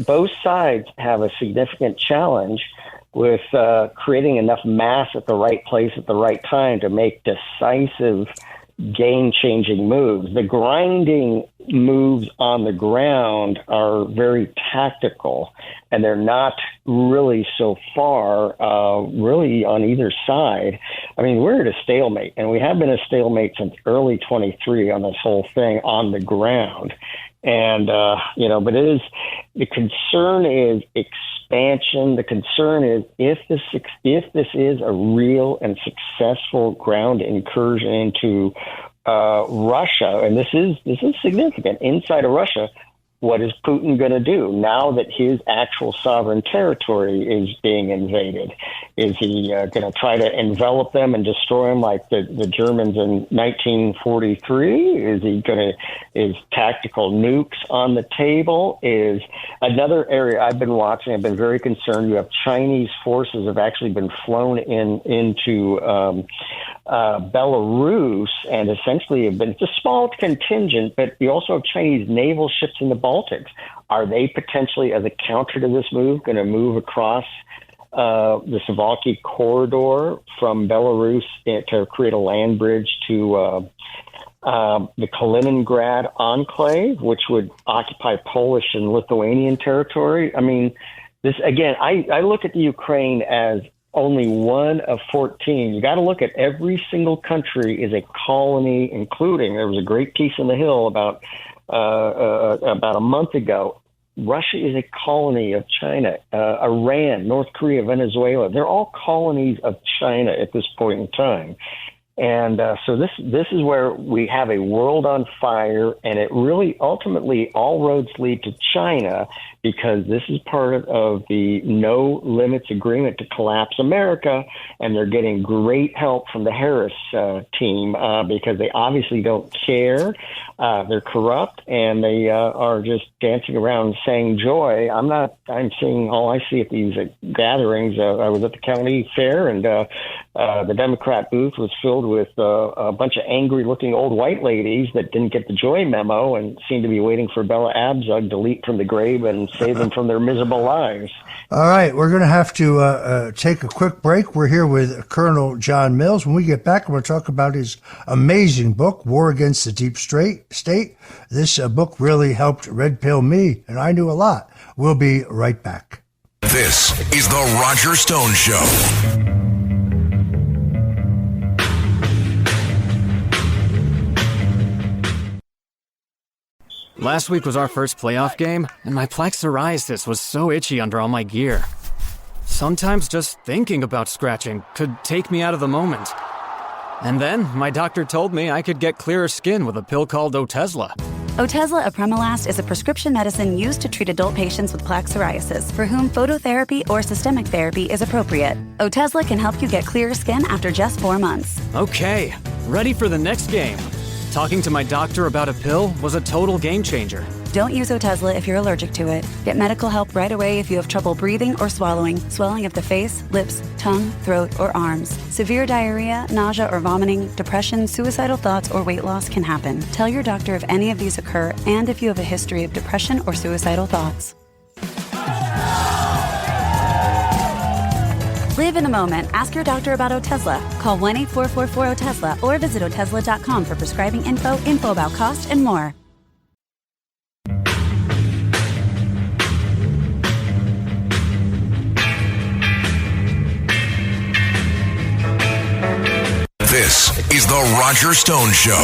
both sides have a significant challenge with creating enough mass at the right place at the right time to make decisive, game-changing moves. The grinding moves on the ground are very tactical, and they're not really so far really on either side. I mean, we're at a stalemate, and we have been a stalemate since early 23 on this whole thing on the ground. And, but the concern is expansion. The concern is if this is a real and successful ground incursion into Russia, and this is significant inside of Russia, what is Putin going to do now that his actual sovereign territory is being invaded? Is he going to try to envelop them and destroy them like the Germans in 1943? Is tactical nukes on the table? Is another area I've been watching, I've been very concerned. You have Chinese forces have actually been flown into Belarus, and essentially it's a small contingent, but you also have Chinese naval ships in the Baltics. Are they potentially, as a counter to this move, going to move across the Suwalki corridor from Belarus to create a land bridge to the Kaliningrad enclave, which would occupy Polish and Lithuanian territory? I mean, this again, I look at the Ukraine as only one of 14. You got to look at every single country is a colony, including, there was a great piece in the Hill about a month ago. Russia is a colony of China. Iran, North Korea, Venezuela, they're all colonies of China at this point in time. And so this is where we have a world on fire, and it really ultimately all roads lead to China, because this is part of the no limits agreement to collapse America, and they're getting great help from the Harris team because they obviously don't care. They're corrupt, and they are just dancing around saying joy. I'm seeing all I see at these gatherings. I was at the county fair, and the Democrat booth was filled with a bunch of angry-looking old white ladies that didn't get the joy memo and seemed to be waiting for Bella Abzug to leap from the grave and save them from their miserable lives. All right, we're going to have to take a quick break. We're here with Colonel John Mills. When we get back, we're going to talk about his amazing book, War Against the Deep State. This book really helped red pill me, and I knew a lot. We'll be right back. This is The Roger Stone Show. Last week was our first playoff game, and my plaque psoriasis was so itchy under all my gear. Sometimes just thinking about scratching could take me out of the moment. And then my doctor told me I could get clearer skin with a pill called Otezla. Otezla apremilast is a prescription medicine used to treat adult patients with plaque psoriasis for whom phototherapy or systemic therapy is appropriate. Otezla can help you get clearer skin after just 4 months. Okay, ready for the next game. Talking to my doctor about a pill was a total game changer. Don't use Otezla if you're allergic to it. Get medical help right away if you have trouble breathing or swallowing, swelling of the face, lips, tongue, throat, or arms. Severe diarrhea, nausea or vomiting, depression, suicidal thoughts, or weight loss can happen. Tell your doctor if any of these occur and if you have a history of depression or suicidal thoughts. Live in the moment. Ask your doctor about Otezla. Call 1-844-4-OTEZLA or visit Otezla.com for prescribing info about cost, and more. This is The Roger Stone Show.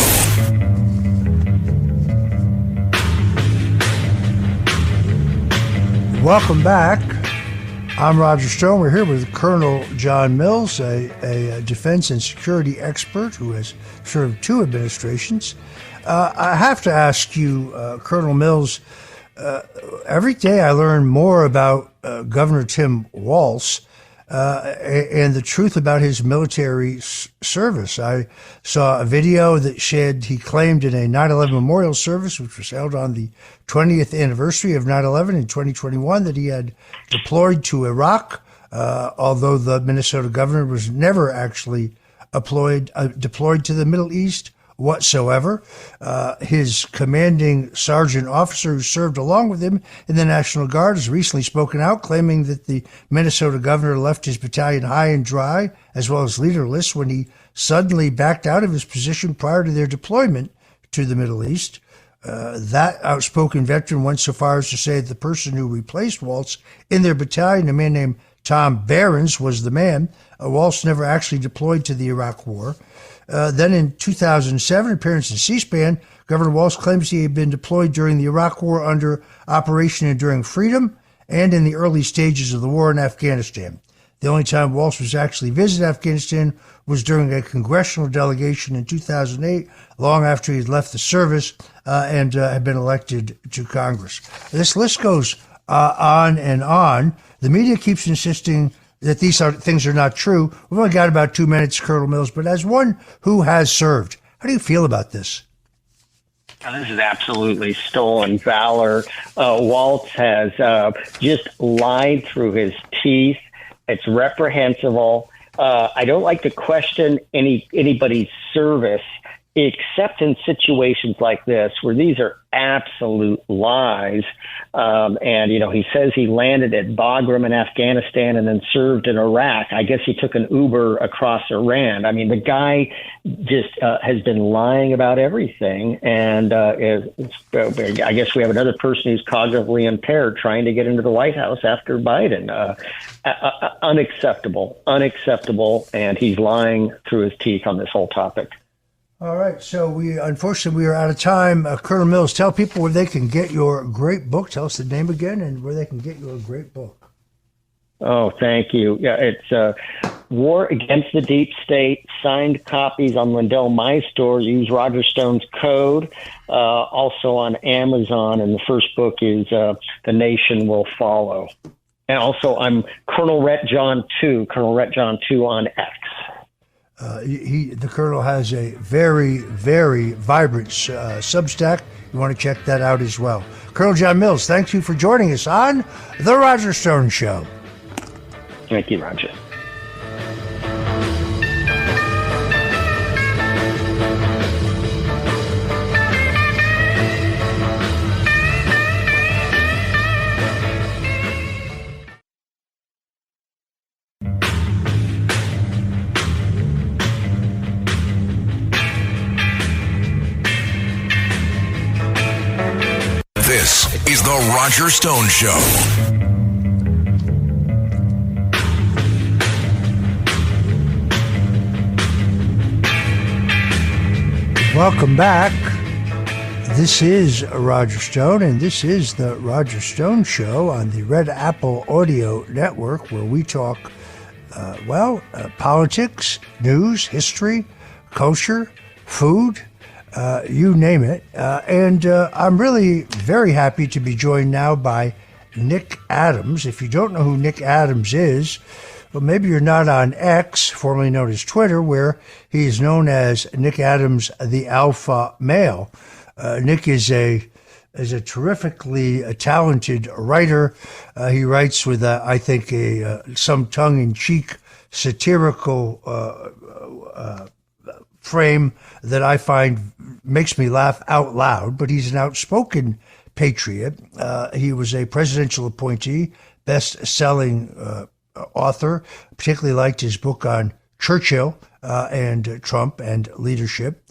Welcome back. I'm Roger Stone. We're here with Colonel John Mills, a defense and security expert who has served 2 administrations. I have to ask you, Colonel Mills, every day I learn more about Governor Tim Walz and the truth about his military service. I saw a video that he claimed in a 9/11 memorial service, which was held on the 20th anniversary of 9/11 in 2021, that he had deployed to Iraq, although the Minnesota governor was never actually deployed to the Middle East whatsoever. His commanding sergeant officer who served along with him in the National Guard has recently spoken out, claiming that the Minnesota governor left his battalion high and dry, as well as leaderless, when he suddenly backed out of his position prior to their deployment to the Middle East. That outspoken veteran went so far as to say that the person who replaced Walz in their battalion, a man named Tom Behrens, was the man. Walz never actually deployed to the Iraq War. Then in 2007, appearance in C-SPAN, Governor Walz claims he had been deployed during the Iraq War under Operation Enduring Freedom and in the early stages of the war in Afghanistan. The only time Walz was actually visited Afghanistan was during a congressional delegation in 2008, long after he had left the service and had been elected to Congress. This list goes on and on. The media keeps insisting that these things are not true. We've only got about 2 minutes, Colonel Mills, but as one who has served, how do you feel about this? This is absolutely stolen valor. Walz has just lied through his teeth. It's reprehensible. I don't like to question anybody's service, except in situations like this where these are absolute lies. And, he says he landed at Bagram in Afghanistan and then served in Iraq. I guess he took an Uber across Iran. I mean, the guy just has been lying about everything. And I guess we have another person who's cognitively impaired trying to get into the White House after Biden. Unacceptable. And he's lying through his teeth on this whole topic. All right, so unfortunately we are out of time. Colonel Mills, tell people where they can get your great book. Tell us the name again and where they can get your great book. Oh, thank you. Yeah, it's War Against the Deep State, signed copies on Lindell My Store. Use Roger Stone's code. Also on Amazon, and the first book is The Nation Will Follow. And also, I'm Colonel Rhett John 2 on X. The Colonel has a very, very vibrant Substack. You want to check that out as well. Colonel John Mills, thank you for joining us on The Roger Stone Show. Thank you, Roger. This is The Roger Stone Show. Welcome back. This is Roger Stone, and this is The Roger Stone Show on the Red Apple Audio Network, where we talk, politics, news, history, culture, food, you name it. And I'm really very happy to be joined now by Nick Adams. If you don't know who Nick Adams is, well, maybe you're not on X, formerly known as Twitter, where he is known as Nick Adams, the Alpha Male. Nick is a terrifically talented writer. He writes with, I think, some tongue-in-cheek satirical frame that I find makes me laugh out loud, but he's an outspoken patriot. He was a presidential appointee, best-selling author, particularly liked his book on Churchill and Trump and leadership.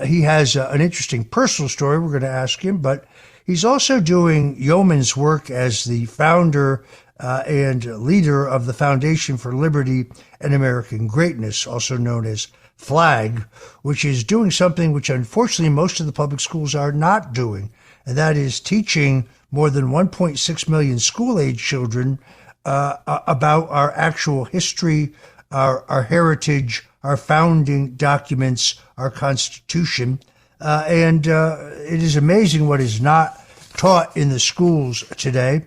He has an interesting personal story we're going to ask him, but he's also doing yeoman's work as the founder and leader of the Foundation for Liberty and American Greatness, also known as FLAG, which is doing something which unfortunately most of the public schools are not doing, and that is teaching more than 1.6 million school-age children about our actual history, our heritage, our founding documents, our Constitution. And it is amazing what is not taught in the schools today.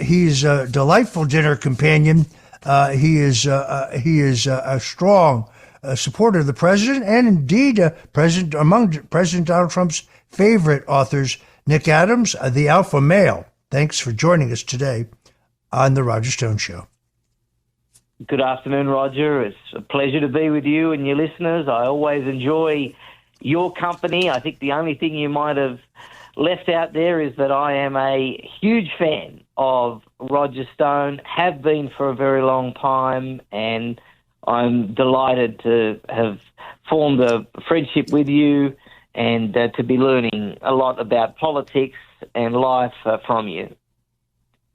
He is a delightful dinner companion. He is a strong supporter of the president, and indeed among President Donald Trump's favorite authors. Nick Adams, the Alpha Male. Thanks for joining us today on The Roger Stone Show. Good afternoon, Roger. It's a pleasure to be with you and your listeners. I always enjoy your company. I think the only thing you might have left out there is that I am a huge fan of Roger Stone, have been for a very long time, and I'm delighted to have formed a friendship with you and to be learning a lot about politics and life from you.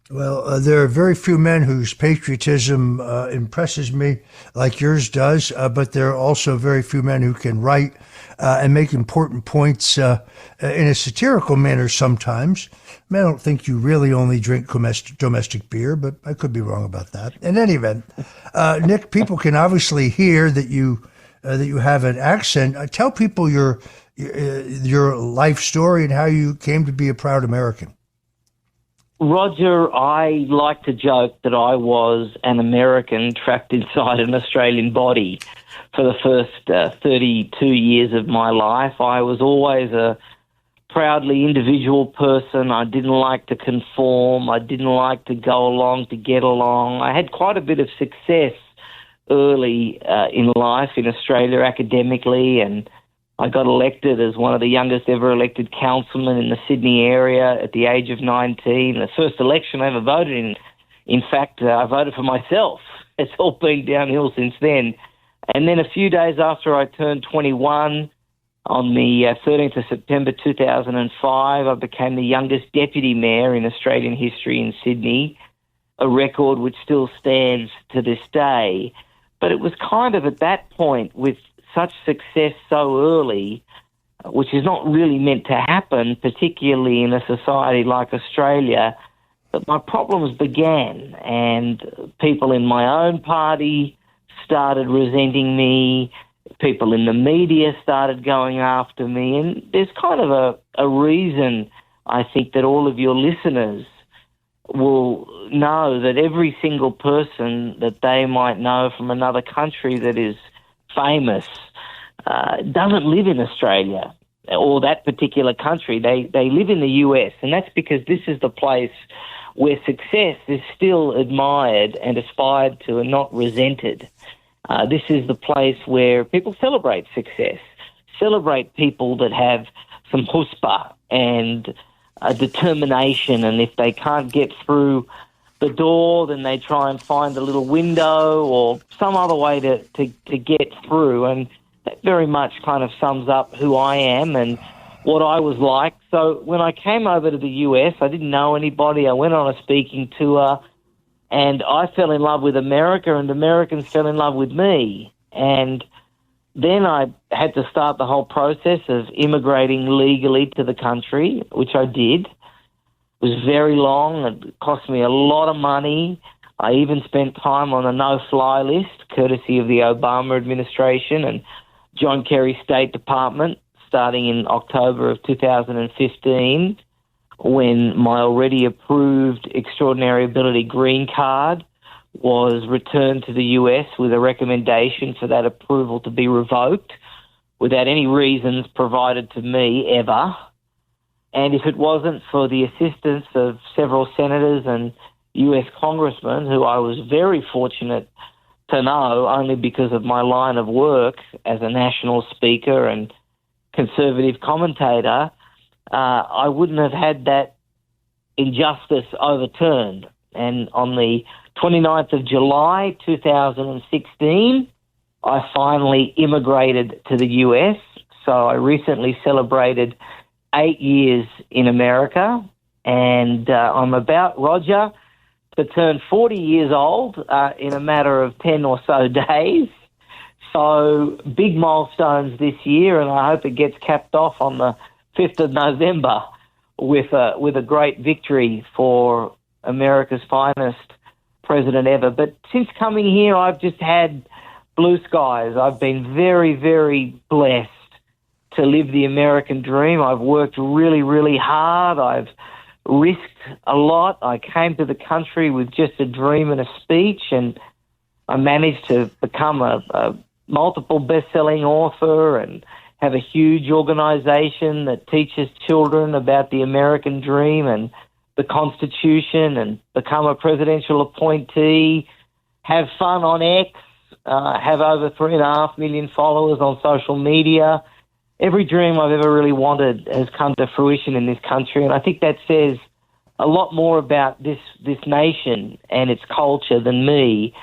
Well, there are very few men whose patriotism impresses me like yours does, but there are also very few men who can write and make important points in a satirical manner sometimes. I don't think you really only drink domestic beer, but I could be wrong about that. In any event, Nick, people can obviously hear that you have an accent. Tell people your life story and how you came to be a proud American. Roger, I like to joke that I was an American trapped inside an Australian body for the first 32 years of my life. I was always a proudly individual person. I didn't like to conform. I didn't like to go along to get along. I had quite a bit of success early in life in Australia academically, and I got elected as one of the youngest ever elected councilmen in the Sydney area at the age of 19. The first election I ever voted in. In fact, I voted for myself. It's all been downhill since then. And then a few days after I turned 21, on the 13th of September 2005, I became the youngest deputy mayor in Australian history in Sydney, a record which still stands to this day. But it was kind of at that point, with such success so early, which is not really meant to happen, particularly in a society like Australia, But my problems began, and people in my own party started resenting me. People in the media started going after me. And there's kind of a reason, I think, that all of your listeners will know that every single person that they might know from another country that is famous doesn't live in Australia or that particular country. They live in the US, and that's because this is the place where success is still admired and aspired to and not resented. This is the place where people celebrate success, celebrate people that have some chutzpah and determination, and if they can't get through the door, then they try and find a little window or some other way to get through. And that very much kind of sums up who I am and what I was like. So when I came over to the US, I didn't know anybody. I went on a speaking tour, and I fell in love with America, and Americans fell in love with me. And then I had to start the whole process of immigrating legally to the country, which I did. It was very long. It cost me a lot of money. I even spent time on a no-fly list, courtesy of the Obama administration and John Kerry's State Department, starting in October of 2015, when my already approved extraordinary ability green card was returned to the US with a recommendation for that approval to be revoked without any reasons provided to me ever. And if it wasn't for the assistance of several senators and US congressmen, who I was very fortunate to know only because of my line of work as a national speaker and conservative commentator, I wouldn't have had that injustice overturned. And on the 29th of July 2016, I finally immigrated to the US. So I recently celebrated 8 years in America, and I'm about, Roger, to turn 40 years old in a matter of 10 or so days. So big milestones this year, and I hope it gets capped off on the 5th of November with a great victory for America's finest president ever. But since coming here, I've just had blue skies. I've been very, very blessed to live the American dream. I've worked really, really hard. I've risked a lot. I came to the country with just a dream and a speech, and I managed to become a multiple best-selling author and have a huge organization that teaches children about the American dream and the Constitution, and become a presidential appointee, have fun on X, have over 3.5 million followers on social media. Every dream I've ever really wanted has come to fruition in this country, and I think that says a lot more about this nation and its culture than me.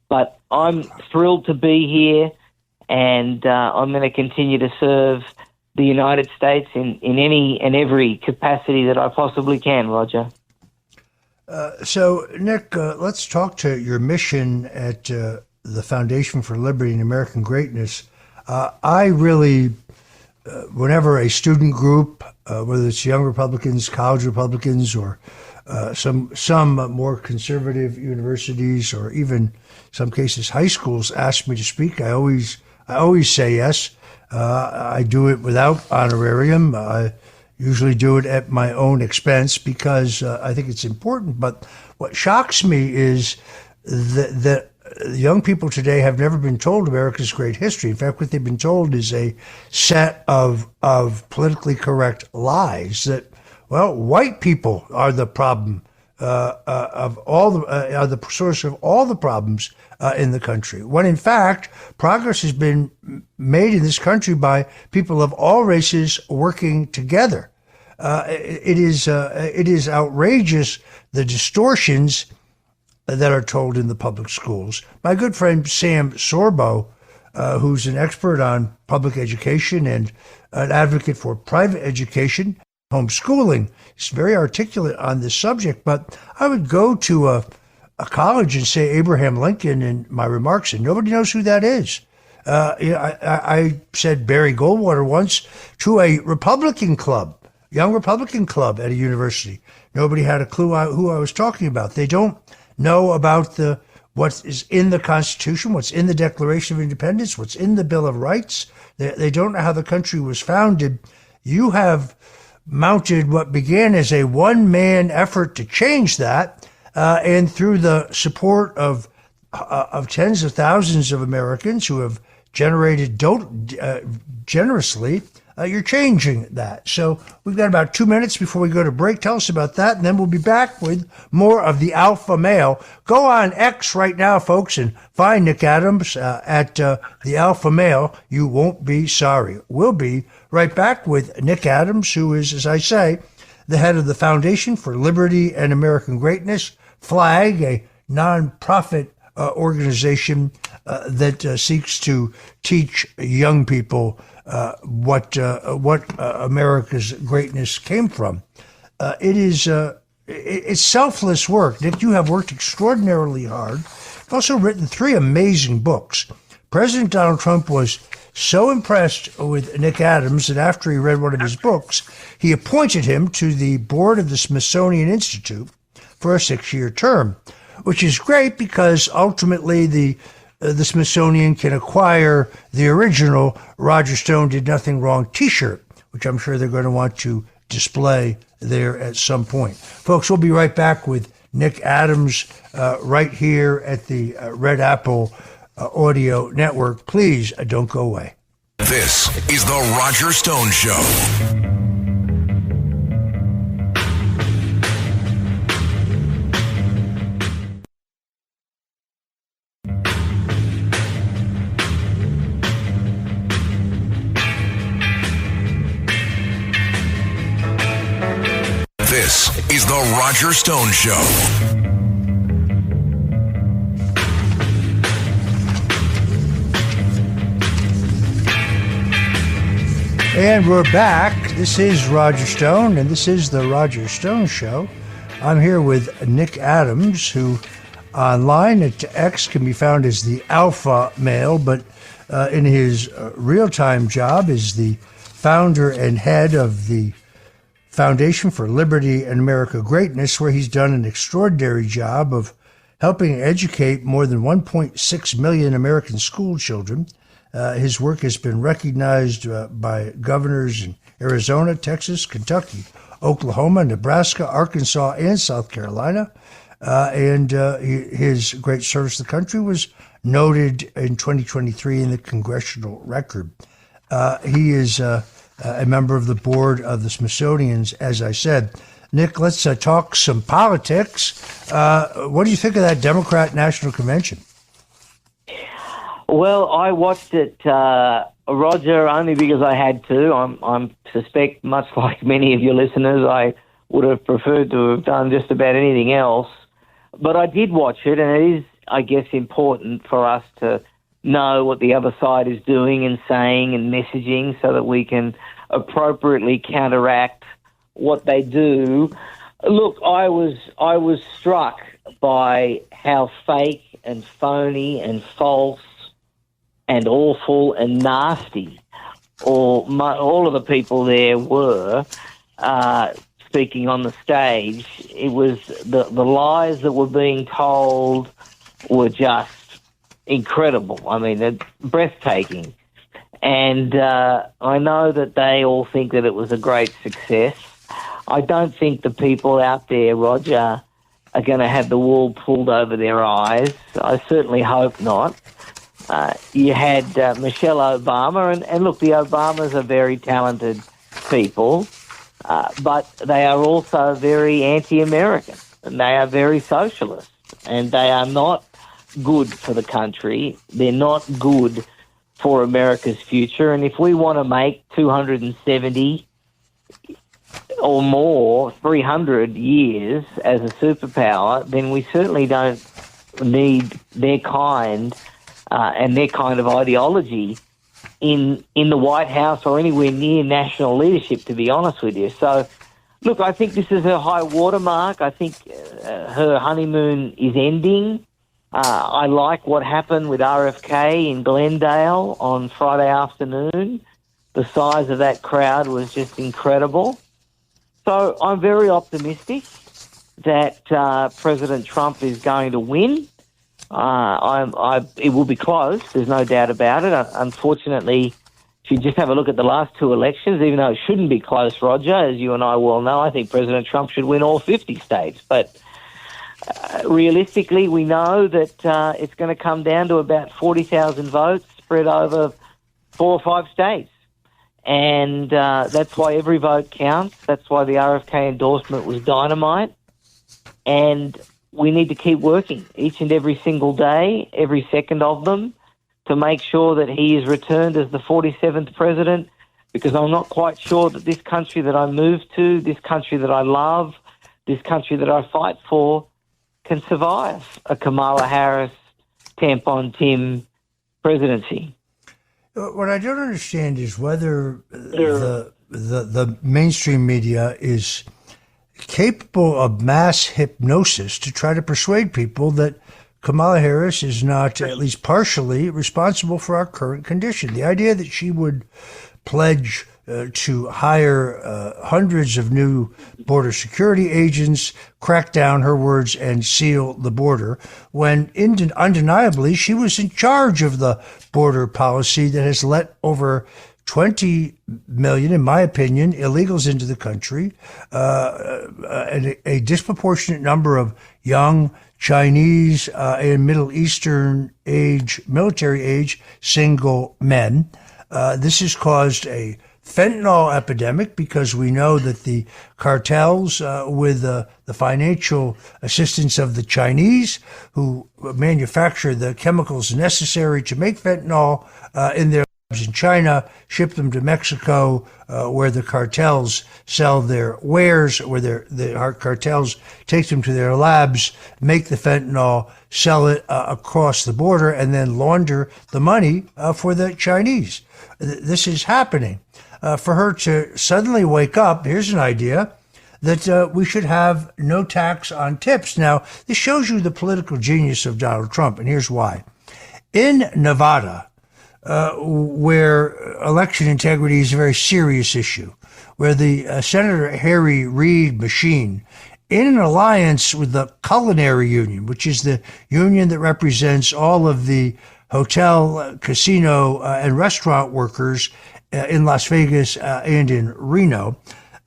But I'm thrilled to be here, and I'm going to continue to serve the United States in any and every capacity that I possibly can, Roger. So, Nick, let's talk to your mission at the Foundation for Liberty and American Greatness. I really, whenever a student group, whether it's young Republicans, college Republicans, or some more conservative universities, or even some cases high schools, ask me to speak, I always say yes. I do it without honorarium. I usually do it at my own expense because I think it's important. But what shocks me is that young people today have never been told America's great history. In fact, what they've been told is a set of politically correct lies that, well, white people are the problem of all are the source of all the problems in the country. When in fact, progress has been made in this country by people of all races working together. It is outrageous, the distortions that are told in the public schools. My good friend Sam Sorbo, who's an expert on public education and an advocate for private education, homeschooling, is very articulate on this subject. But I would go to a college and say Abraham Lincoln in my remarks, and nobody knows who that is. I said Barry Goldwater once to a Republican club, young Republican club at a university. Nobody had a clue who I was talking about. They don't know about what is in the Constitution, what's in the Declaration of Independence, what's in the Bill of Rights. They don't know how the country was founded. You have mounted what began as a one-man effort to change that, and through the support of tens of thousands of Americans who have generated generously, you're changing that. So we've got about 2 minutes before we go to break. Tell us about that, and then we'll be back with more of the alpha male. Go on X right now, folks, and find Nick Adams at the alpha male. You won't be sorry. We'll be right back with Nick Adams, who is, as I say, the head of the Foundation for Liberty and American Greatness, FLAG, a nonprofit organization that seeks to teach young people what America's greatness came from. It's selfless work. Nick, you have worked extraordinarily hard. You've also written 3 amazing books. President Donald Trump was so impressed with Nick Adams that after he read one of his books, he appointed him to the board of the Smithsonian Institute for a 6-year term, which is great because ultimately the Smithsonian can acquire the original Roger Stone Did Nothing Wrong t-shirt, which I'm sure they're going to want to display there at some point. Folks, we'll be right back with Nick Adams right here at the Red Apple Audio Network. Please don't go away. This is the Roger Stone Show. This is the Roger Stone Show. And we're back. This is Roger Stone, and this is the Roger Stone Show. I'm here with Nick Adams, who online at X can be found as the alpha male, but in his real-time job is the founder and head of the Foundation for Liberty and American Greatness, where he's done an extraordinary job of helping educate more than 1.6 million American school children. His work has been recognized by governors in Arizona, Texas, Kentucky, Oklahoma, Nebraska, Arkansas, and South Carolina. And his great service to the country was noted in 2023 in the Congressional Record. He is a member of the board of the Smithsonian's, as I said. Nick, let's talk some politics. What do you think of that Democrat National Convention? Well, I watched it, Roger, only because I had to. I suspect, much like many of your listeners, I would have preferred to have done just about anything else. But I did watch it, and it is, I guess, important for us to know what the other side is doing and saying and messaging so that we can appropriately counteract what they do. Look, I was struck by how fake and phony and false and awful and nasty all of the people there were speaking on the stage. It was the lies that were being told were just incredible. I mean, they're breathtaking. And I know that they all think that it was a great success. I don't think the people out there, Roger, are going to have the wool pulled over their eyes. I certainly hope not. You had Michelle Obama, and look, the Obamas are very talented people, but they are also very anti-American, and they are very socialist, and they are not good for the country. They're not good for America's future, and if we want to make 270 or more, 300 years as a superpower, then we certainly don't need their kind and their kind of ideology in the White House or anywhere near national leadership, to be honest with you. So, look, I think this is her high watermark. I think her honeymoon is ending. I like what happened with RFK in Glendale on Friday afternoon. The size of that crowd was just incredible. So I'm very optimistic that President Trump is going to win. It will be close. There's no doubt about it. Unfortunately, if you just have a look at the last two elections, even though it shouldn't be close, Roger, as you and I well know, I think President Trump should win all 50 states. But realistically, we know that it's going to come down to about 40,000 votes spread over 4 or 5 states. And that's why every vote counts. That's why the RFK endorsement was dynamite. And we need to keep working each and every single day, every second of them, to make sure that he is returned as the 47th president, because I'm not quite sure that this country that I moved to, this country that I love, this country that I fight for, can survive a Kamala Harris, Tampon Tim presidency. What I don't understand is whether the mainstream media is capable of mass hypnosis to try to persuade people that Kamala Harris is not at least partially responsible for our current condition. The idea that she would pledge to hire hundreds of new border security agents, crack down, her words, and seal the border, when undeniably she was in charge of the border policy that has let over 20 million, in my opinion, illegals into the country, and a disproportionate number of young Chinese and Middle Eastern military age, single men. This has caused a fentanyl epidemic because we know that the cartels, with the financial assistance of the Chinese, who manufacture the chemicals necessary to make fentanyl in their labs in China, ship them to Mexico, where the cartels sell their wares, where the cartels take them to their labs, make the fentanyl, sell it across the border, and then launder the money for the Chinese. This is happening. For her to suddenly wake up, here's an idea, that we should have no tax on tips. Now, this shows you the political genius of Donald Trump, and here's why. In Nevada, where election integrity is a very serious issue, where the Senator Harry Reid machine, in an alliance with the Culinary Union, which is the union that represents all of the hotel, casino, and restaurant workers in Las Vegas and in Reno,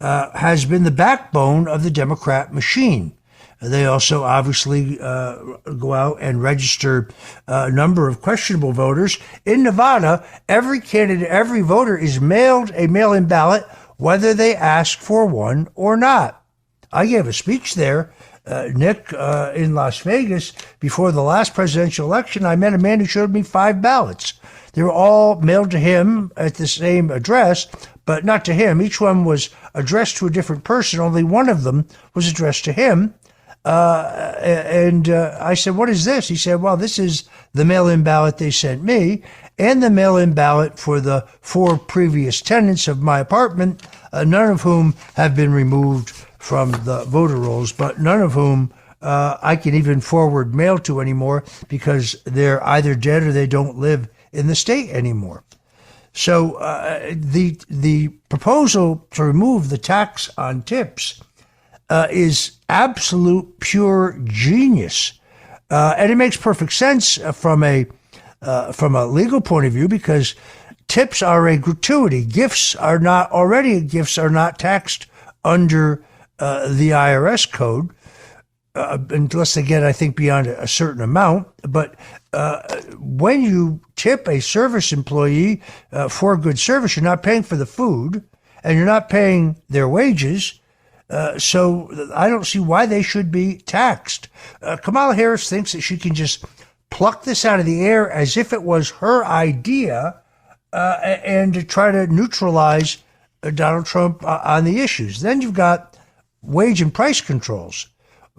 has been the backbone of the Democrat machine. They also obviously go out and register a number of questionable voters. In Nevada, every candidate, every voter is mailed a mail-in ballot, whether they ask for one or not. I gave a speech there, Nick, in Las Vegas before the last presidential election. I met a man who showed me 5 ballots. They were all mailed to him at the same address, but not to him. Each one was addressed to a different person. Only one of them was addressed to him. And I said, what is this? He said, well, this is the mail-in ballot they sent me and the mail-in ballot for the 4 previous tenants of my apartment, none of whom have been removed from the voter rolls, but none of whom I can even forward mail to anymore because they're either dead or they don't live in the state anymore. So the proposal to remove the tax on tips is absolute pure genius, and it makes perfect sense from a legal point of view, because tips are a gratuity. Gifts are not taxed under the IRS code, unless they get, I think, beyond a certain amount. But when you tip a service employee for good service, you're not paying for the food and you're not paying their wages. So I don't see why they should be taxed. Kamala Harris thinks that she can just pluck this out of the air as if it was her idea and to try to neutralize Donald Trump on the issues. Then you've got wage and price controls.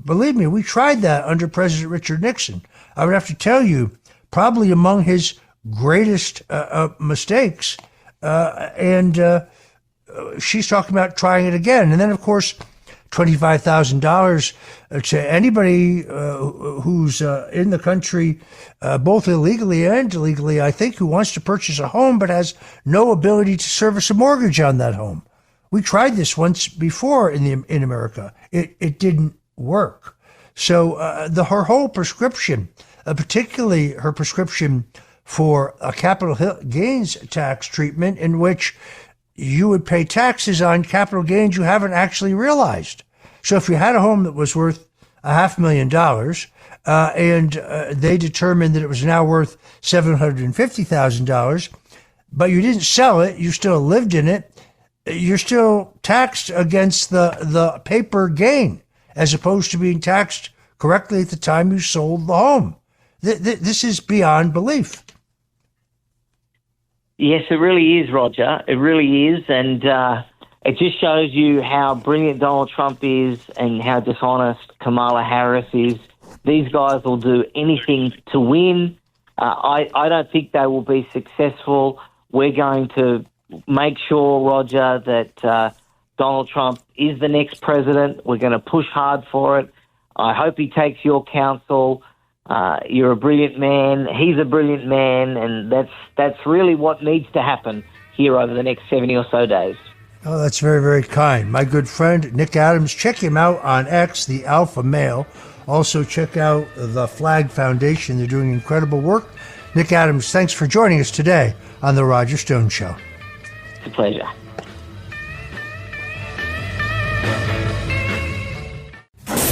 Believe me, we tried that under President Richard Nixon. I would have to tell you, probably among his greatest mistakes. And she's talking about trying it again. And then, of course, $25,000 to anybody who's in the country, both illegally and legally, I think, who wants to purchase a home but has no ability to service a mortgage on that home. We tried this once before in America. It didn't work. So her whole prescription, particularly her prescription for a capital gains tax treatment in which you would pay taxes on capital gains you haven't actually realized. So if you had a home that was worth $500,000 and they determined that it was now worth $750,000, but you didn't sell it, you still lived in it, you're still taxed against the paper gain as opposed to being taxed correctly at the time you sold the home. This is beyond belief. Yes, it really is, Roger. It really is. And it just shows you how brilliant Donald Trump is and how dishonest Kamala Harris is. These guys will do anything to win. I don't think they will be successful. We're going to make sure, Roger, that Donald Trump is the next president. We're going to push hard for it. I hope he takes your counsel. You're a brilliant man. He's a brilliant man, and that's really what needs to happen here over the next 70 or so days. Oh, that's very, very kind. My good friend, Nick Adams. Check him out on X, the Alpha Male. Also, check out the Flag Foundation. They're doing incredible work. Nick Adams, thanks for joining us today on The Roger Stone Show. It's a pleasure.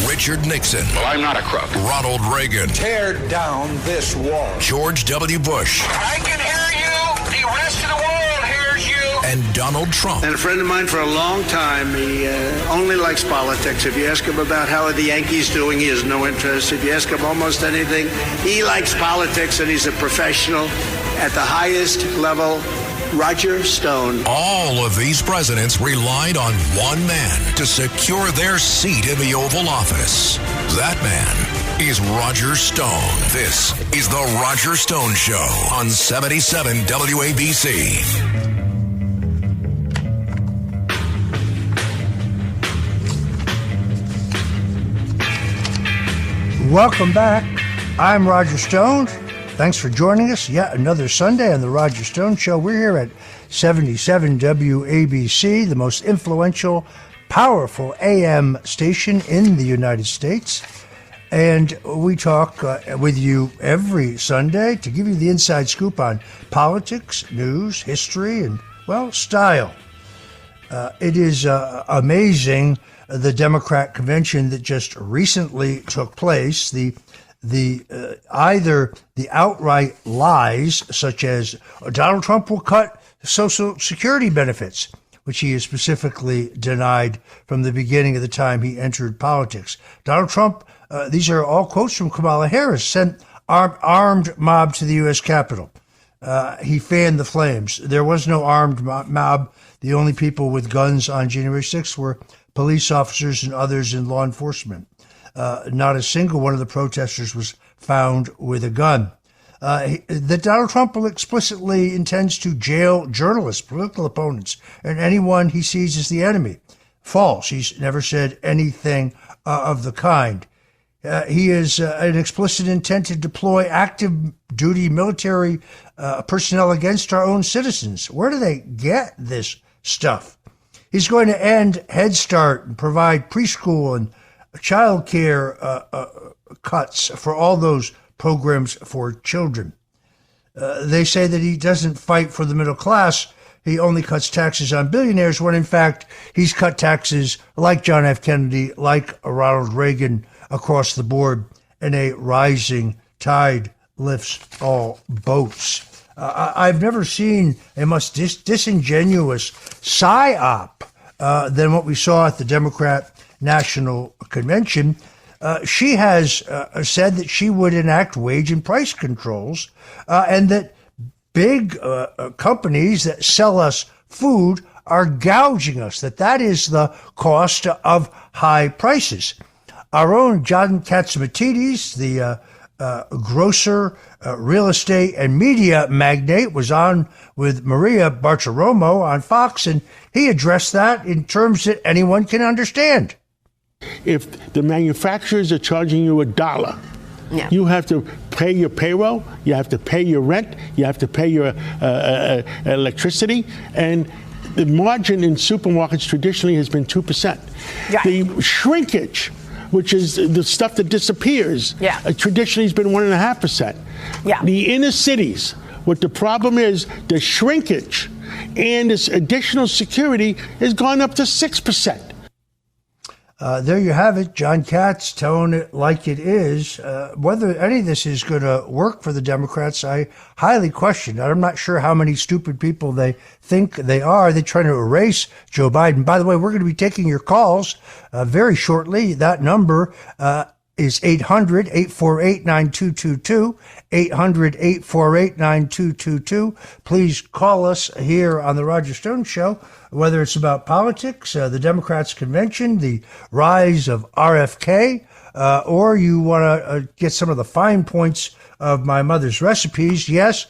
Richard Nixon. Well, I'm not a crook. Ronald Reagan. Tear down this wall. George W. Bush. I can hear you. The rest of the world hears you. And Donald Trump. And a friend of mine for a long time, he only likes politics. If you ask him about how are the Yankees doing, he has no interest. If you ask him almost anything, he likes politics, and he's a professional at the highest level. Roger Stone. All of these presidents relied on one man to secure their seat in the Oval Office. That man is Roger Stone. This is The Roger Stone Show on 77 WABC. Welcome back. I'm Roger Stone. Thanks for joining us yet another Sunday on The Roger Stone Show. We're here at 77 WABC, the most influential, powerful AM station in the United States. And we talk with you every Sunday to give you the inside scoop on politics, news, history, and, well, style. It is amazing, the Democrat convention that just recently took place, either the outright lies, such as Donald Trump will cut Social Security benefits, which he has specifically denied from the beginning of the time he entered politics. Donald Trump, these are all quotes from Kamala Harris, sent armed mob to the U.S. Capitol. He fanned the flames. There was no armed mob. The only people with guns on January 6th were police officers and others in law enforcement. Not a single one of the protesters was found with a gun. That Donald Trump explicitly intends to jail journalists, political opponents, and anyone he sees as the enemy. False. He's never said anything of the kind. He has an explicit intent to deploy active duty military personnel against our own citizens. Where do they get this stuff? He's going to end Head Start and provide preschool and child care cuts for all those programs for children. They say that he doesn't fight for the middle class. He only cuts taxes on billionaires, when in fact he's cut taxes like John F. Kennedy, like Ronald Reagan, across the board, and a rising tide lifts all boats. I've never seen a much disingenuous psyop than what we saw at the Democrat National Convention. She has said that she would enact wage and price controls, and that big companies that sell us food are gouging us, that is the cost of high prices. Our own John Catsimatidis, the grocer, real estate and media magnate, was on with Maria Bartiromo on Fox, and he addressed that in terms that anyone can understand. If the manufacturers are charging you $1, yeah, you have to pay your payroll, you have to pay your rent, you have to pay your electricity, and the margin in supermarkets traditionally has been 2%. Yeah. The shrinkage, which is the stuff that disappears, traditionally has been 1.5%. Yeah. The inner cities, what the problem is, the shrinkage and this additional security has gone up to 6%. There you have it. John Katz telling it like it is. Whether any of this is going to work for the Democrats, I highly question. I'm not sure how many stupid people they think they are. They're trying to erase Joe Biden. By the way, we're going to be taking your calls very shortly. That number is 800-848-9222, 800-848-9222. Please call us here on the Roger Stone Show, whether it's about politics, the Democrats' convention, the rise of RFK, or you want to get some of the fine points of my mother's recipes. Yes,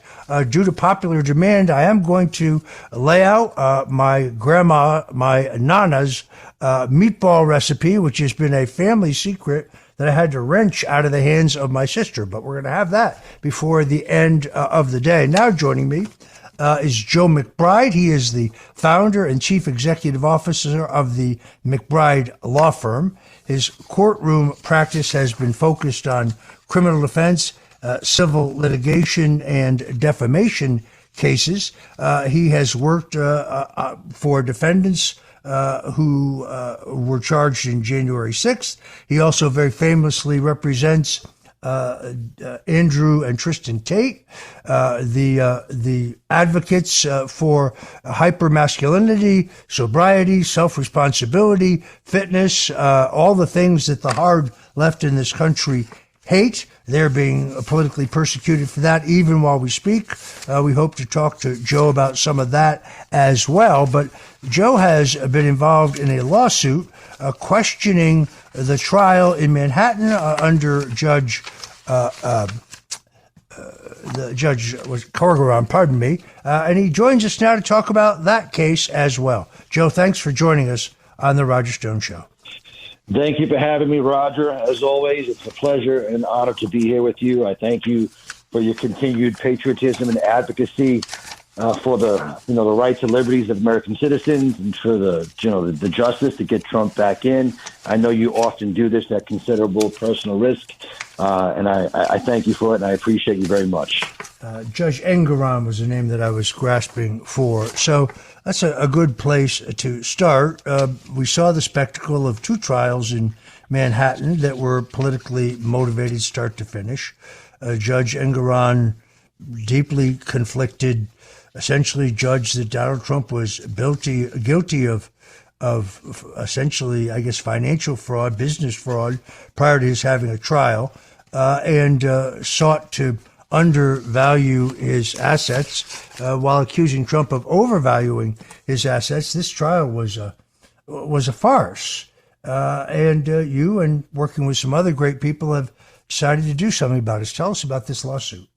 due to popular demand, I am going to lay out my Nana's meatball recipe, which has been a family secret that I had to wrench out of the hands of my sister. But we're going to have that before the end of the day. Now joining me is Joe McBride. He is the founder and chief executive officer of the McBride Law Firm. His courtroom practice has been focused on criminal defense, civil litigation, and defamation cases. He has worked for defendants who were charged in January 6th. He also very famously represents Andrew and Tristan Tate, the advocates for hypermasculinity, sobriety, self-responsibility, fitness, all the things that the hard left in this country hate. They're being politically persecuted for that even while we speak. We hope to talk to Joe about some of that as well. But Joe has been involved in a lawsuit questioning the trial in Manhattan under Judge Corcoran, pardon me. And he joins us now to talk about that case as well. Joe, thanks for joining us on the Roger Stone Show. Thank you for having me, Roger. As always, it's a pleasure and honor to be here with you. I thank you for your continued patriotism and advocacy for the rights and liberties of American citizens, and for the justice to get Trump back in. I know you often do this at considerable personal risk, and I thank you for it, and I appreciate you very much. Judge Engoron was the name that I was grasping for. So that's a good place to start. We saw the spectacle of two trials in Manhattan that were politically motivated start to finish. Judge Engoron deeply conflicted, essentially judged that Donald Trump was guilty of essentially, I guess, financial fraud, business fraud prior to his having a trial, and sought to undervalue his assets while accusing Trump of overvaluing his assets. This trial was a farce, and you and working with some other great people have decided to do something about it. Tell us about this lawsuit.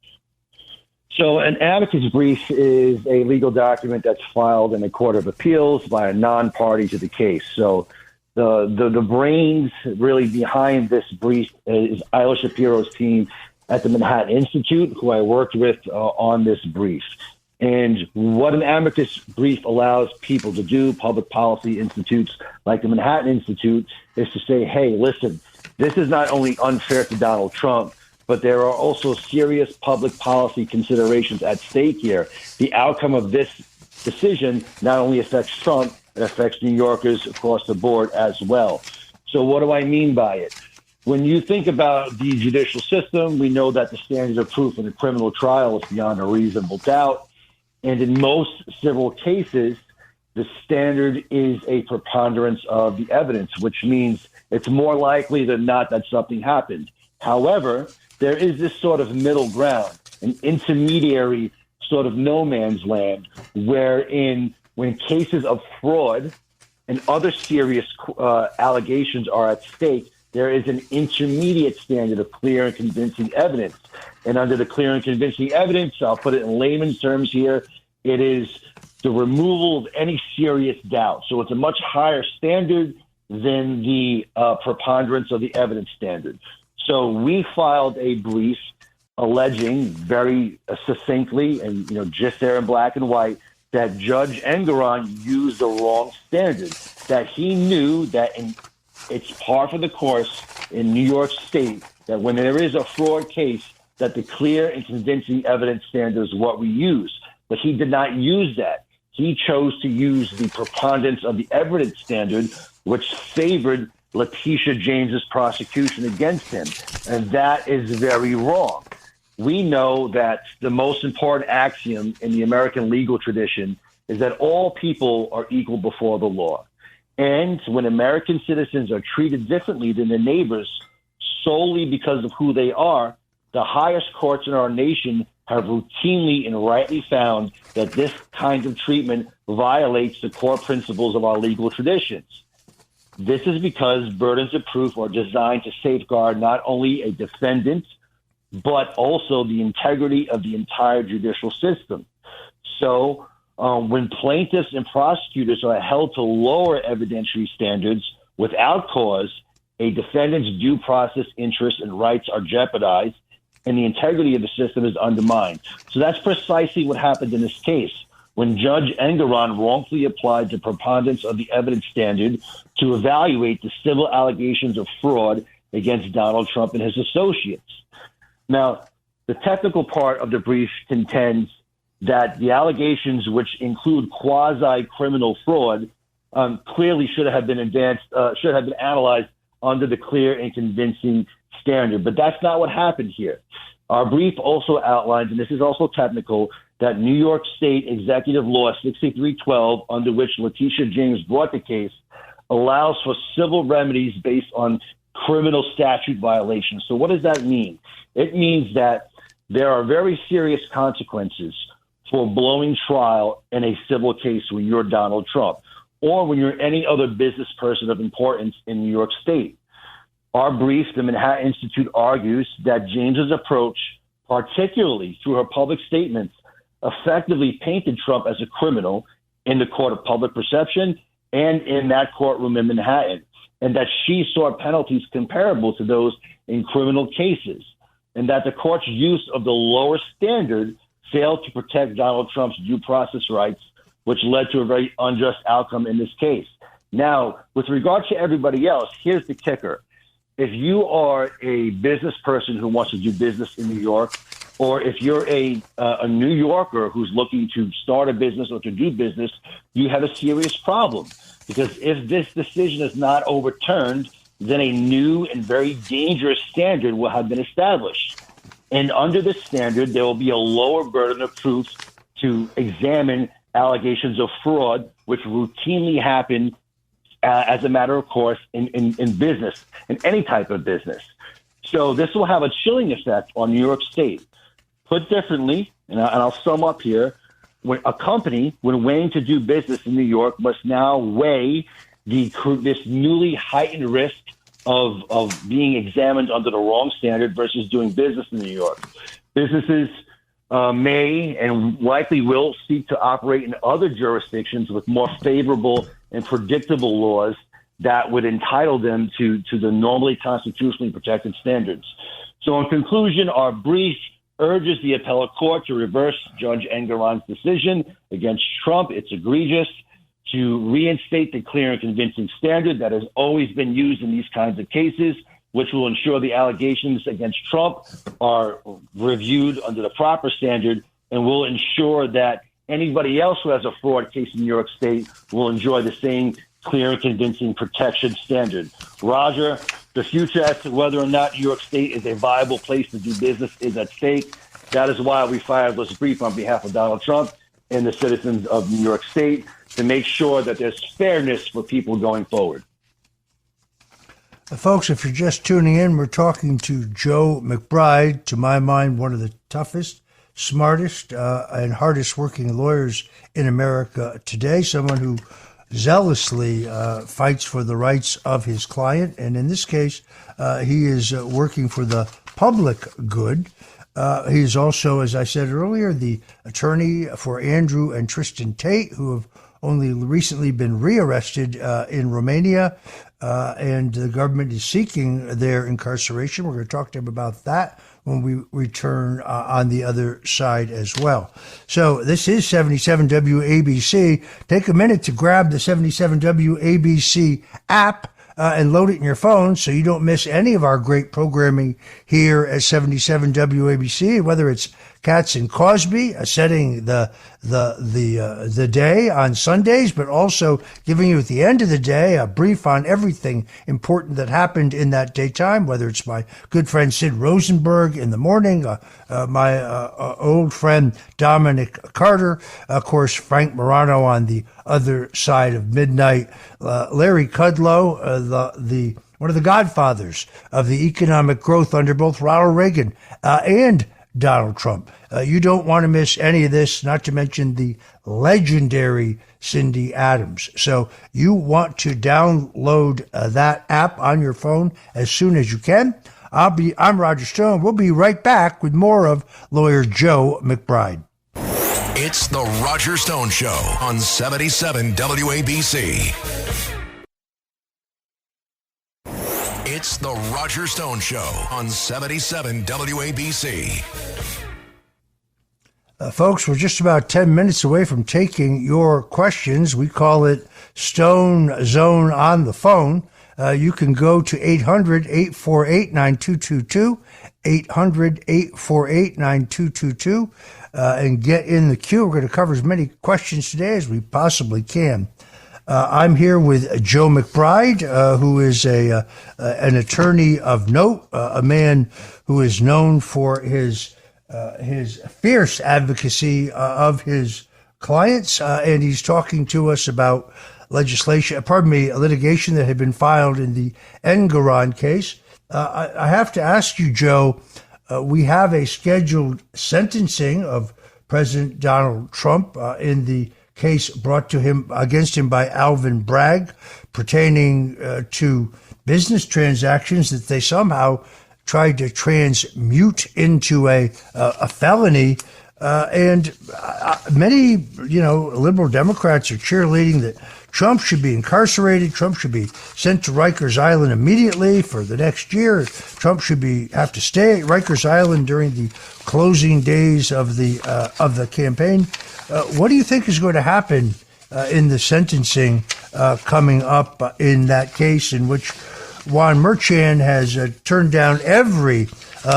So an amicus brief is a legal document that's filed in a court of appeals by a non-party to the case. So the brains really behind this brief is Isla Shapiro's team at the Manhattan Institute, who I worked with on this brief. And what an amicus brief allows people to do, public policy institutes like the Manhattan Institute, is to say, hey, listen, this is not only unfair to Donald Trump, but there are also serious public policy considerations at stake here. The outcome of this decision not only affects Trump, it affects New Yorkers across the board as well. So what do I mean by it? When you think about the judicial system, we know that the standard of proof in a criminal trial is beyond a reasonable doubt. And in most civil cases, the standard is a preponderance of the evidence, which means it's more likely than not that something happened. However, there is this sort of middle ground, an intermediary sort of no man's land, wherein when cases of fraud and other serious allegations are at stake, there is an intermediate standard of clear and convincing evidence. And under the clear and convincing evidence, I'll put it in layman's terms here, it is the removal of any serious doubt. So it's a much higher standard than the preponderance of the evidence standard. So we filed a brief alleging very succinctly and just there in black and white that Judge Engoron used the wrong standard, that he knew that it's par for the course in New York State that when there is a fraud case, that the clear and convincing evidence standard is what we use. But he did not use that. He chose to use the preponderance of the evidence standard, which favored Letitia James's prosecution against him. And that is very wrong. We know that the most important axiom in the American legal tradition is that all people are equal before the law. And when American citizens are treated differently than their neighbors solely because of who they are, the highest courts in our nation have routinely and rightly found that this kind of treatment violates the core principles of our legal traditions. This is because burdens of proof are designed to safeguard not only a defendant, but also the integrity of the entire judicial system. So when plaintiffs and prosecutors are held to lower evidentiary standards without cause, a defendant's due process interests and rights are jeopardized, and the integrity of the system is undermined. So that's precisely what happened in this case when Judge Engoron wrongfully applied the preponderance of the evidence standard to evaluate the civil allegations of fraud against Donald Trump and his associates. Now, the technical part of the brief contends that the allegations, which include quasi-criminal fraud, clearly should have been analyzed under the clear and convincing standard. But that's not what happened here. Our brief also outlines, and this is also technical, that New York State Executive Law 6312, under which Letitia James brought the case, allows for civil remedies based on criminal statute violations. So what does that mean? It means that there are very serious consequences for blowing trial in a civil case when you're Donald Trump or when you're any other business person of importance in New York State. Our brief, the Manhattan Institute, argues that James's approach, particularly through her public statements, effectively painted Trump as a criminal in the court of public perception and in that courtroom in Manhattan, and that she sought penalties comparable to those in criminal cases, and that the court's use of the lower standard failed to protect Donald Trump's due process rights, which led to a very unjust outcome in this case. Now, with regard to everybody else, here's the kicker. If you are a business person who wants to do business in New York, or if you're a New Yorker who's looking to start a business or to do business, you have a serious problem. Because if this decision is not overturned, then a new and very dangerous standard will have been established. And under this standard, there will be a lower burden of proof to examine allegations of fraud, which routinely happen as a matter of course in business, in any type of business. So this will have a chilling effect on New York State. Put differently, and I'll sum up here, when a company, when weighing to do business in New York, must now weigh this newly heightened risk of being examined under the wrong standard versus doing business in New York. Businesses may and likely will seek to operate in other jurisdictions with more favorable and predictable laws that would entitle them to the normally constitutionally protected standards. So in conclusion, our brief urges the appellate court to reverse Judge Engoron's decision against Trump. It's egregious, to reinstate the clear and convincing standard that has always been used in these kinds of cases, which will ensure the allegations against Trump are reviewed under the proper standard and will ensure that anybody else who has a fraud case in New York State will enjoy the same clear and convincing protection standard. Roger, the future as to whether or not New York State is a viable place to do business is at stake. That is why we filed this brief on behalf of Donald Trump and the citizens of New York State to make sure that there's fairness for people going forward. Folks, if you're just tuning in, we're talking to Joe McBride, to my mind, one of the toughest, smartest, and hardest working lawyers in America today, someone who zealously fights for the rights of his client. And in this case, he is working for the public good. He is also, as I said earlier, the attorney for Andrew and Tristan Tate, who have only recently been rearrested in Romania. and the government is seeking their incarceration. We're going to talk to him about that when we return on the other side as well. So this is 77 WABC. Take a minute to grab the 77 WABC app and load it in your phone so you don't miss any of our great programming here at 77 WABC, whether it's Katz and Cosby, setting the day on Sundays, but also giving you at the end of the day a brief on everything important that happened in that daytime, whether it's my good friend Sid Rosenberg in the morning, my old friend Dominic Carter, of course, Frank Morano on the other side of midnight, Larry Kudlow, one of the godfathers of the economic growth under both Ronald Reagan and Donald Trump. You don't want to miss any of this, not to mention the legendary Cindy Adams. So you want to download that app on your phone as soon as you can. I'm Roger Stone. We'll be right back with more of lawyer Joe McBride. It's the Roger Stone Show on 77 WABC. It's the Roger Stone Show on 77 WABC. Folks, we're just about 10 minutes away from taking your questions. We call it Stone Zone on the phone. You can go to 800-848-9222, 800-848-9222, and get in the queue. We're going to cover as many questions today as we possibly can. I'm here with Joe McBride, who is an attorney of note, a man who is known for his fierce advocacy of his clients, and he's talking to us about litigation that had been filed in the Engoron case. I have to ask you, Joe, we have a scheduled sentencing of President Donald Trump in the case brought against him by Alvin Bragg pertaining to business transactions that they somehow tried to transmute into a felony. And many, liberal Democrats are cheerleading that Trump should be incarcerated. Trump should be sent to Rikers Island immediately for the next year. Trump should have to stay at Rikers Island during the closing days of the campaign. What do you think is going to happen in the sentencing coming up in that case, in which Juan Merchan has turned down every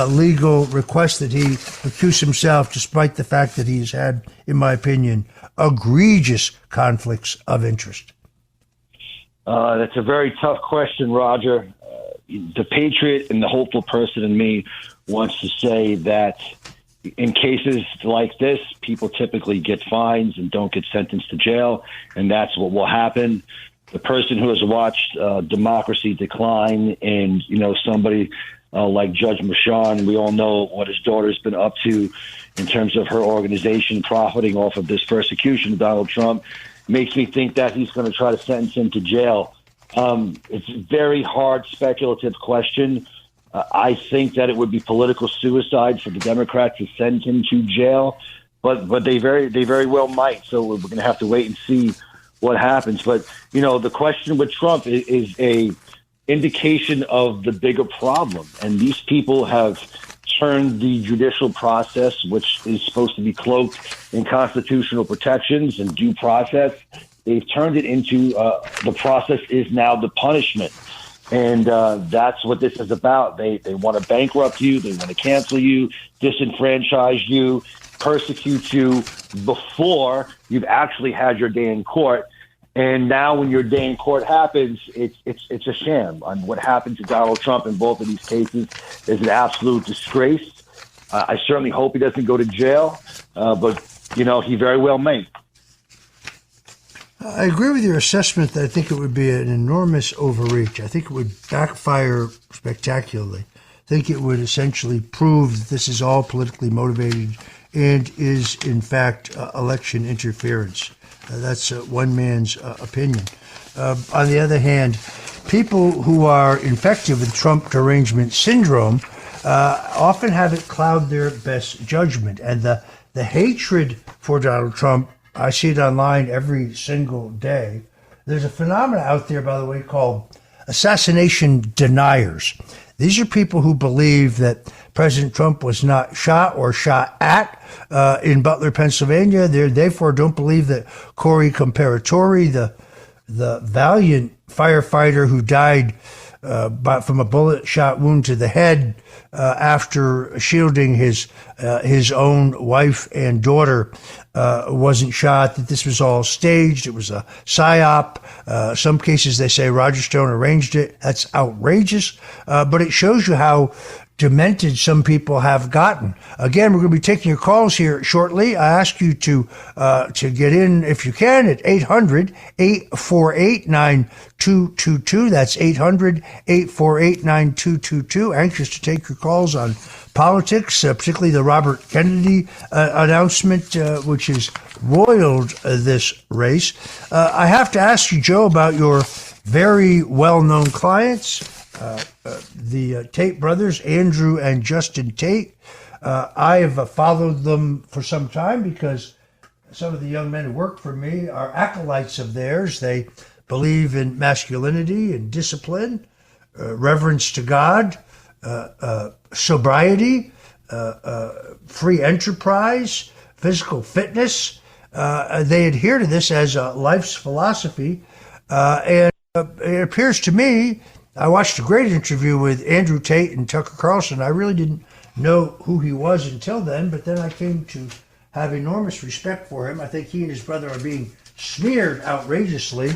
legal request that he recused himself, despite the fact that he's had, in my opinion, egregious conflicts of interest? That's a very tough question, Roger. The patriot and the hopeful person in me wants to say that in cases like this, people typically get fines and don't get sentenced to jail, and that's what will happen. The person who has watched democracy decline, and somebody like Judge Merchan, we all know what his daughter's been up to in terms of her organization profiting off of this persecution of Donald Trump, makes me think that he's going to try to sentence him to jail. It's a very hard, speculative question. I think that it would be political suicide for the Democrats to send him to jail, but they very well might. So we're going to have to wait and see what happens. But the question with Trump is a indication of the bigger problem, and these people have turned the judicial process, which is supposed to be cloaked in constitutional protections and due process, they've turned it into the process is now the punishment. And that's what this is about. They want to bankrupt you. They want to cancel you, disenfranchise you, persecute you before you've actually had your day in court. And now when your day in court happens, it's a sham. And what happened to Donald Trump in both of these cases is an absolute disgrace. I certainly hope he doesn't go to jail, but, he very well may. I agree with your assessment that I think it would be an enormous overreach. I think it would backfire spectacularly. I think it would essentially prove that this is all politically motivated and is, in fact, election interference. That's one man's opinion. On the other hand, people who are infected with Trump derangement syndrome often have it cloud their best judgment. And the hatred for Donald Trump, I see it online every single day. There's a phenomenon out there, by the way, called assassination deniers. These are people who believe that President Trump was not shot or shot at in Butler, Pennsylvania. They therefore don't believe that Corey Comparatori, the valiant firefighter who died from a bullet shot wound to the head after shielding his own wife and daughter, wasn't shot, that this was all staged. It was a psyop. Some cases they say Roger Stone arranged it. That's outrageous. But it shows you how demented some people have gotten. Again, we're going to be taking your calls here shortly. I ask you to get in if you can at 800-848-9222. That's 800-848-9222. Anxious to take your calls on politics, particularly the Robert Kennedy announcement, which has roiled this race. I have to ask you, Joe, about your very well-known clients, the Tate brothers, Andrew and Justin Tate. I have followed them for some time because some of the young men who work for me are acolytes of theirs. They believe in masculinity and discipline, reverence to God, sobriety, free enterprise, physical fitness. They adhere to this as a life's philosophy. And it appears to me, I watched a great interview with Andrew Tate and Tucker Carlson. I really didn't know who he was until then, but then I came to have enormous respect for him. I think he and his brother are being smeared outrageously,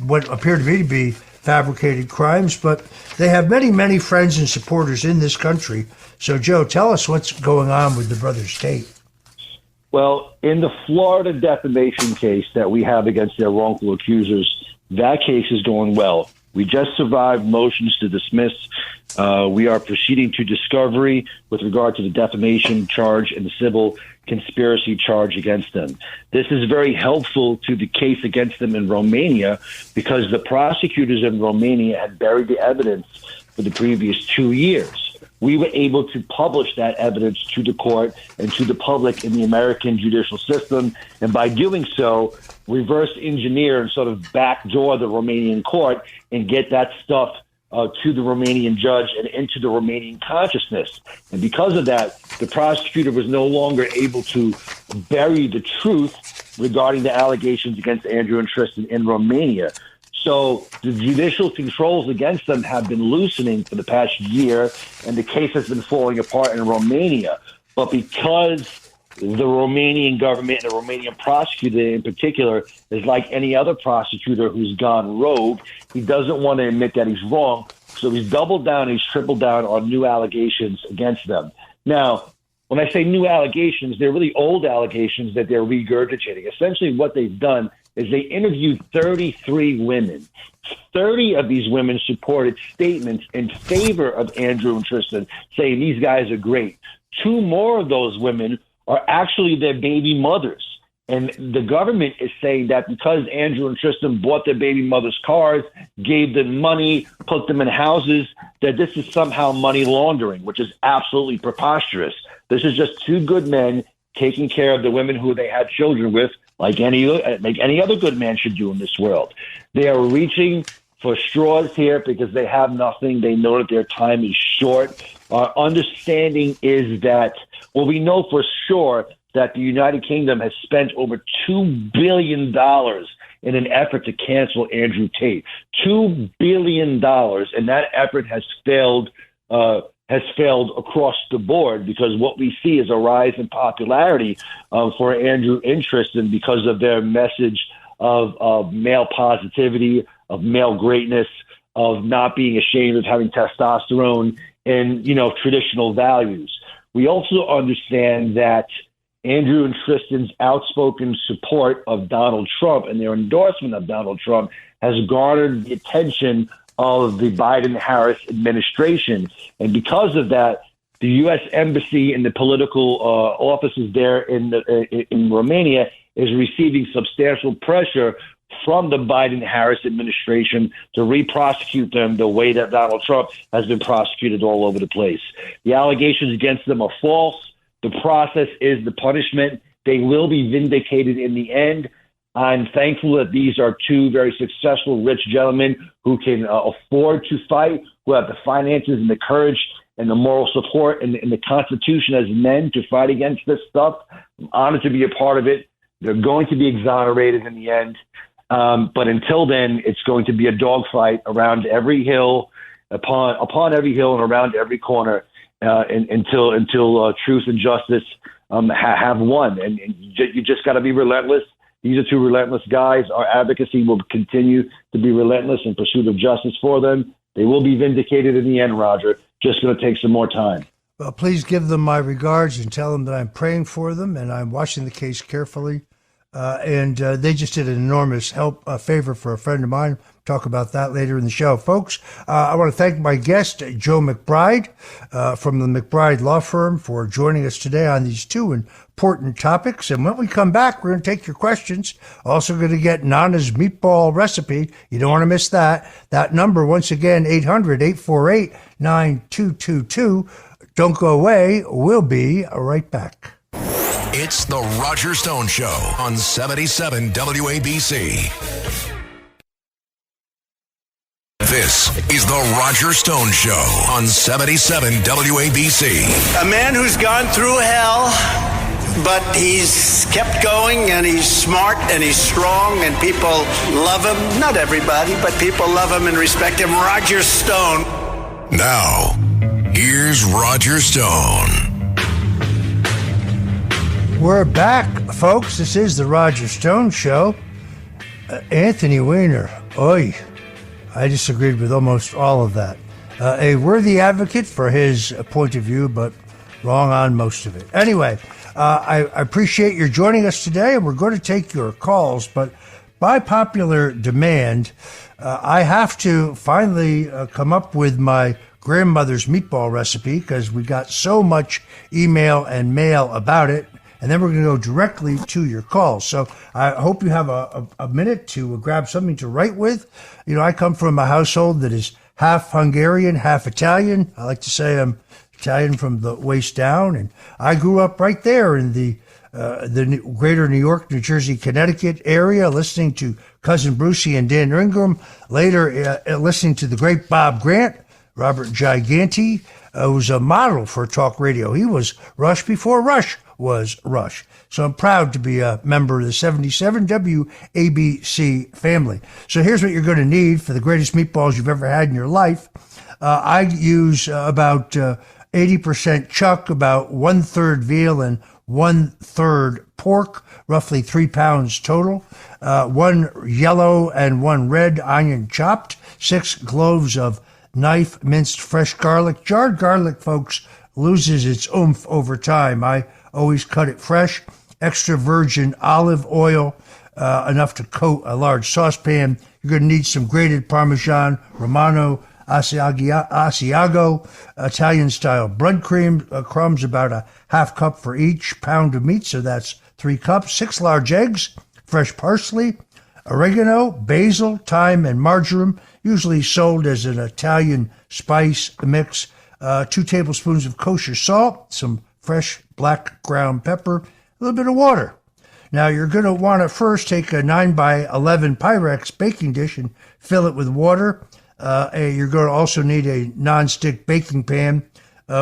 what appear to me to be fabricated crimes, but they have many, many friends and supporters in this country. So, Joe, tell us what's going on with the brothers Tate. Well, in the Florida defamation case that we have against their wrongful accusers, that case is going well. We just survived motions to dismiss. We are proceeding to discovery with regard to the defamation charge and the civil conspiracy charge against them. This is very helpful to the case against them in Romania because the prosecutors in Romania had buried the evidence for the previous 2 years. We were able to publish that evidence to the court and to the public in the American judicial system, and by doing so, reverse engineer and sort of backdoor the Romanian court and get that stuff to the Romanian judge and into the Romanian consciousness. And because of that, the prosecutor was no longer able to bury the truth regarding the allegations against Andrew and Tristan in Romania. So the judicial controls against them have been loosening for the past year, and the case has been falling apart in Romania. But because the Romanian government and the Romanian prosecutor in particular is like any other prosecutor who's gone rogue, he doesn't want to admit that he's wrong. So he's doubled down, he's tripled down on new allegations against them. Now, when I say new allegations, they're really old allegations that they're regurgitating. Essentially what they've done is they interviewed 33 women. 30 of these women supported statements in favor of Andrew and Tristan, saying these guys are great. 2 more of those women are actually their baby mothers. And the government is saying that because Andrew and Tristan bought their baby mothers' cars, gave them money, put them in houses, that this is somehow money laundering, which is absolutely preposterous. This is just 2 good men taking care of the women who they had children with, like any other good man should do in this world. They are reaching for straws here because they have nothing. They know that their time is short. Our understanding is that, well, we know for sure that the United Kingdom has spent over $2 billion in an effort to cancel Andrew Tate. $2 billion, and that effort has failed across the board because what we see is a rise in popularity for Andrew and Tristan because of their message of male positivity, of male greatness, of not being ashamed of having testosterone and, traditional values. We also understand that Andrew and Tristan's outspoken support of Donald Trump and their endorsement of Donald Trump has garnered the attention of the Biden-Harris administration. And because of that, the U.S. Embassy and the political offices there in Romania is receiving substantial pressure from the Biden-Harris administration to re-prosecute them the way that Donald Trump has been prosecuted all over the place. The allegations against them are false. The process is the punishment. They will be vindicated in the end. I'm thankful that these are two very successful, rich gentlemen who can afford to fight, who have the finances and the courage and the moral support and the Constitution as men to fight against this stuff. I'm honored to be a part of it. They're going to be exonerated in the end. But until then, it's going to be a dogfight around every hill, upon every hill and around every corner until truth and justice have won. And you just got to be relentless. These are two relentless guys. Our advocacy will continue to be relentless in pursuit of justice for them. They will be vindicated in the end, Roger. Just going to take some more time. Well, please give them my regards and tell them that I'm praying for them and I'm watching the case carefully. And they just did an enormous favor for a friend of mine. Talk about that later in the show. Folks, I want to thank my guest, Joe McBride, from the McBride Law Firm, for joining us today on these two important topics. And when we come back, we're going to take your questions. Also going to get Nana's meatball recipe. You don't want to miss that. That number, once again, 800-848-9222. Don't go away. We'll be right back. It's the Roger Stone Show on 77 WABC. This is the Roger Stone Show on 77 WABC. A man who's gone through hell, but he's kept going, and he's smart, and he's strong, and people love him. Not everybody, but people love him and respect him. Roger Stone. Now, here's Roger Stone. We're back, folks. This is the Roger Stone Show. Anthony Weiner, oy, I disagreed with almost all of that. A worthy advocate for his point of view, but wrong on most of it. Anyway, I appreciate your joining us today, and we're going to take your calls, but by popular demand, I have to finally come up with my grandmother's meatball recipe because we got so much email and mail about it. And then we're going to go directly to your calls. So I hope you have a minute to grab something to write with. You know, I come from a household that is half Hungarian, half Italian. I like to say I'm Italian from the waist down. And I grew up right there in the greater New York, New Jersey, Connecticut area, listening to Cousin Brucey and Dan Ingram. Later, listening to the great Bob Grant, Robert Giganti, who was a model for talk radio. He was Rush before Rush was Rush. So I'm proud to be a member of the 77 WABC family. So here's what you're going to need for the greatest meatballs you've ever had in your life. I use about 80% chuck, about 1/3 veal and 1/3 pork, roughly 3 pounds total. 1 yellow and 1 red onion chopped, 6 cloves of knife minced fresh garlic. Jarred garlic, folks, loses its oomph over time. I always cut it fresh. Extra virgin olive oil, enough to coat a large saucepan. You're going to need some grated Parmesan, Romano, Asiago, Italian-style bread cream, crumbs, about a half cup for each pound of meat, so that's 3 cups. 6 large eggs, fresh parsley, oregano, basil, thyme, and marjoram, usually sold as an Italian spice mix. 2 tablespoons of kosher salt, some fresh black ground pepper, a little bit of water. Now, you're going to want to first take a 9x11 Pyrex baking dish and fill it with water. You're going to also need a non-stick baking pan,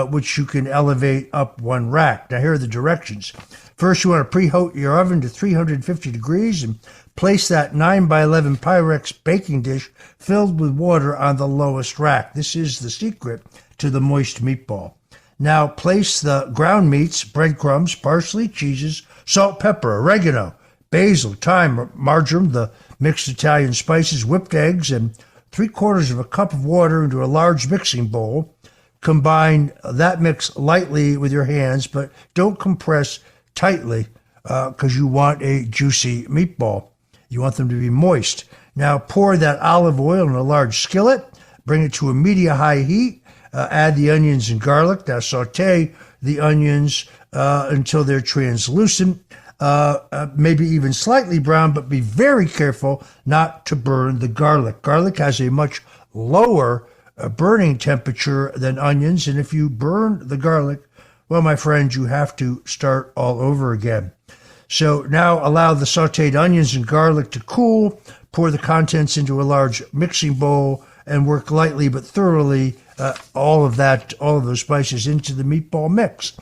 which you can elevate up 1 rack. Now, here are the directions. First, you want to preheat your oven to 350 degrees and place that 9x11 Pyrex baking dish filled with water on the lowest rack. This is the secret to the moist meatball. Now place the ground meats, breadcrumbs, parsley, cheeses, salt, pepper, oregano, basil, thyme, marjoram, the mixed Italian spices, whipped eggs, and 3/4 cup of water into a large mixing bowl. Combine that mix lightly with your hands, but don't compress tightly because you want a juicy meatball. You want them to be moist. Now pour that olive oil in a large skillet, bring it to a medium-high heat. Add the onions and garlic. Now saute the onions until they're translucent, maybe even slightly brown, but be very careful not to burn the garlic. Garlic has a much lower burning temperature than onions, and if you burn the garlic, well, my friend, you have to start all over again. So now allow the sautéed onions and garlic to cool. Pour the contents into a large mixing bowl and work lightly but thoroughly all of those spices into the meatball mix.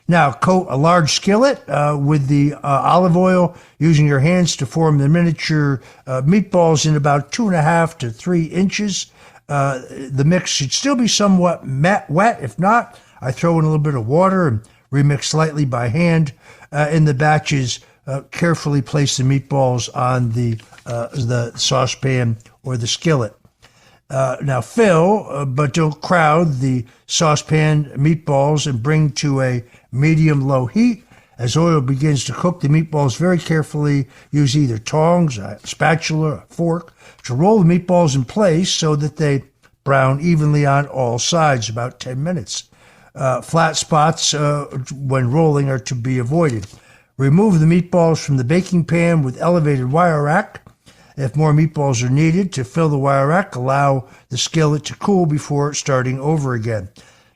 Now coat a large skillet with the olive oil, using your hands to form the miniature meatballs in about 2.5 to 3 inches. The mix should still be somewhat wet. If not, I throw in a little bit of water and remix slightly by hand. In the batches, carefully place the meatballs on the saucepan or the skillet. Now fill, but don't crowd the saucepan meatballs and bring to a medium-low heat. As oil begins to cook the meatballs very carefully, use either tongs, a spatula, a fork to roll the meatballs in place so that they brown evenly on all sides, about 10 minutes. Flat spots when rolling are to be avoided. Remove the meatballs from the baking pan with elevated wire rack. If more meatballs are needed to fill the wire rack, allow the skillet to cool before starting over again.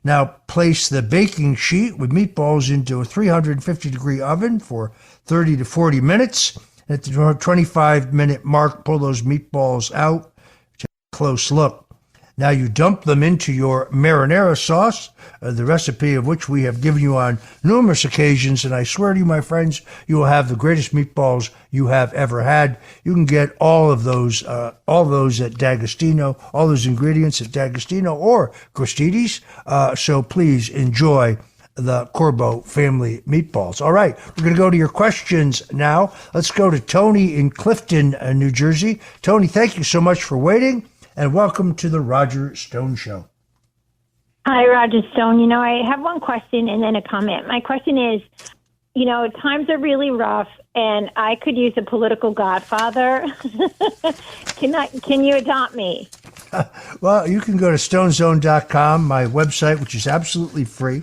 Now place the baking sheet with meatballs into a 350-degree oven for 30 to 40 minutes. At the 25-minute mark, pull those meatballs out. Take a close look. Now you dump them into your marinara sauce, the recipe of which we have given you on numerous occasions, and I swear to you, my friends, you will have the greatest meatballs you have ever had. You can get all those at D'Agostino, all those ingredients at D'Agostino or Christides, so please enjoy the Corbo family meatballs. All right, we're going to go to your questions now. Let's go to Tony in Clifton, New Jersey. Tony, thank you so much for waiting. And welcome to the Roger Stone Show. Hi, Roger Stone. I have one question and then a comment. My question is, times are really rough, and I could use a political godfather. Can you adopt me? Well, you can go to stonezone.com, my website, which is absolutely free.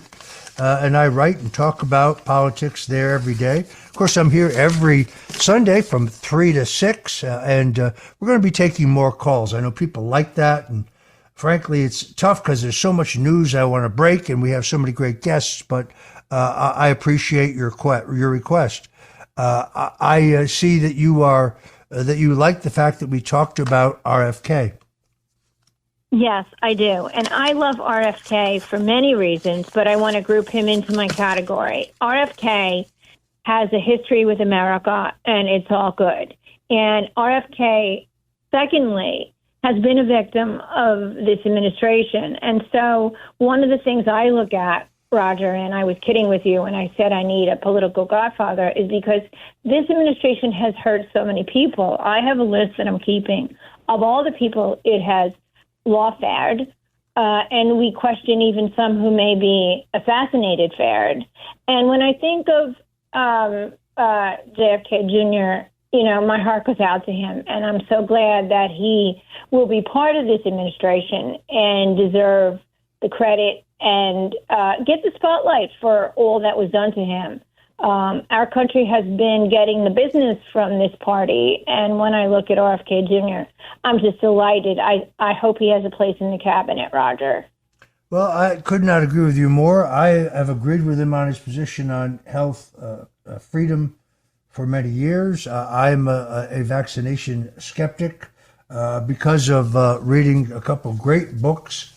And I write and talk about politics there every day. Of course, I'm here every Sunday from 3 to 6, and we're going to be taking more calls. I know people like that, and frankly, it's tough because there's so much news I want to break, and we have so many great guests, but I appreciate your request. I see that you like the fact that we talked about RFK. Yes, I do. And I love RFK for many reasons, but I want to group him into my category. RFK has a history with America, and it's all good. And RFK, secondly, has been a victim of this administration. And so one of the things I look at, Roger, and I was kidding with you when I said I need a political godfather, is because this administration has hurt so many people. I have a list that I'm keeping of all the people it has lawfared, and we question even some who may be assassinated fared. And when I think of JFK Jr., my heart goes out to him, and I'm so glad that he will be part of this administration and deserve the credit and get the spotlight for all that was done to him. Our country has been getting the business from this party, and when I look at RFK Jr., I'm just delighted. I hope he has a place in the cabinet, Roger. Well, I could not agree with you more. I have agreed with him on his position on health freedom for many years. I'm a vaccination skeptic because of reading a couple of great books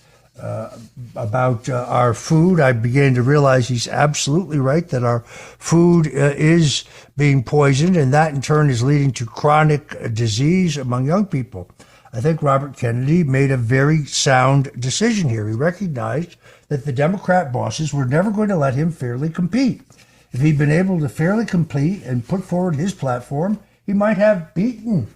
about our food. I began to realize he's absolutely right that our food is being poisoned, and that in turn is leading to chronic disease among young people. I think Robert Kennedy made a very sound decision here. He recognized that the Democrat bosses were never going to let him fairly compete. If he'd been able to fairly compete and put forward his platform, he might have beaten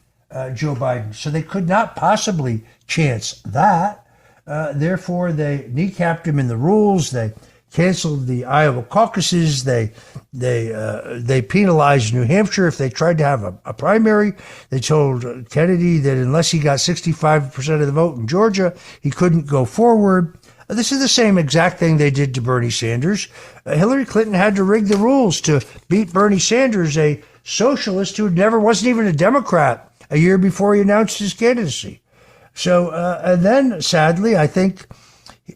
Joe Biden. So they could not possibly chance that. Therefore, they kneecapped him in the rules. They canceled the Iowa caucuses. They penalized New Hampshire if they tried to have a primary. They told Kennedy that unless he got 65% of the vote in Georgia, he couldn't go forward. This is the same exact thing they did to Bernie Sanders. Hillary Clinton had to rig the rules to beat Bernie Sanders, a socialist who wasn't even a Democrat a year before he announced his candidacy. So, and then sadly, I think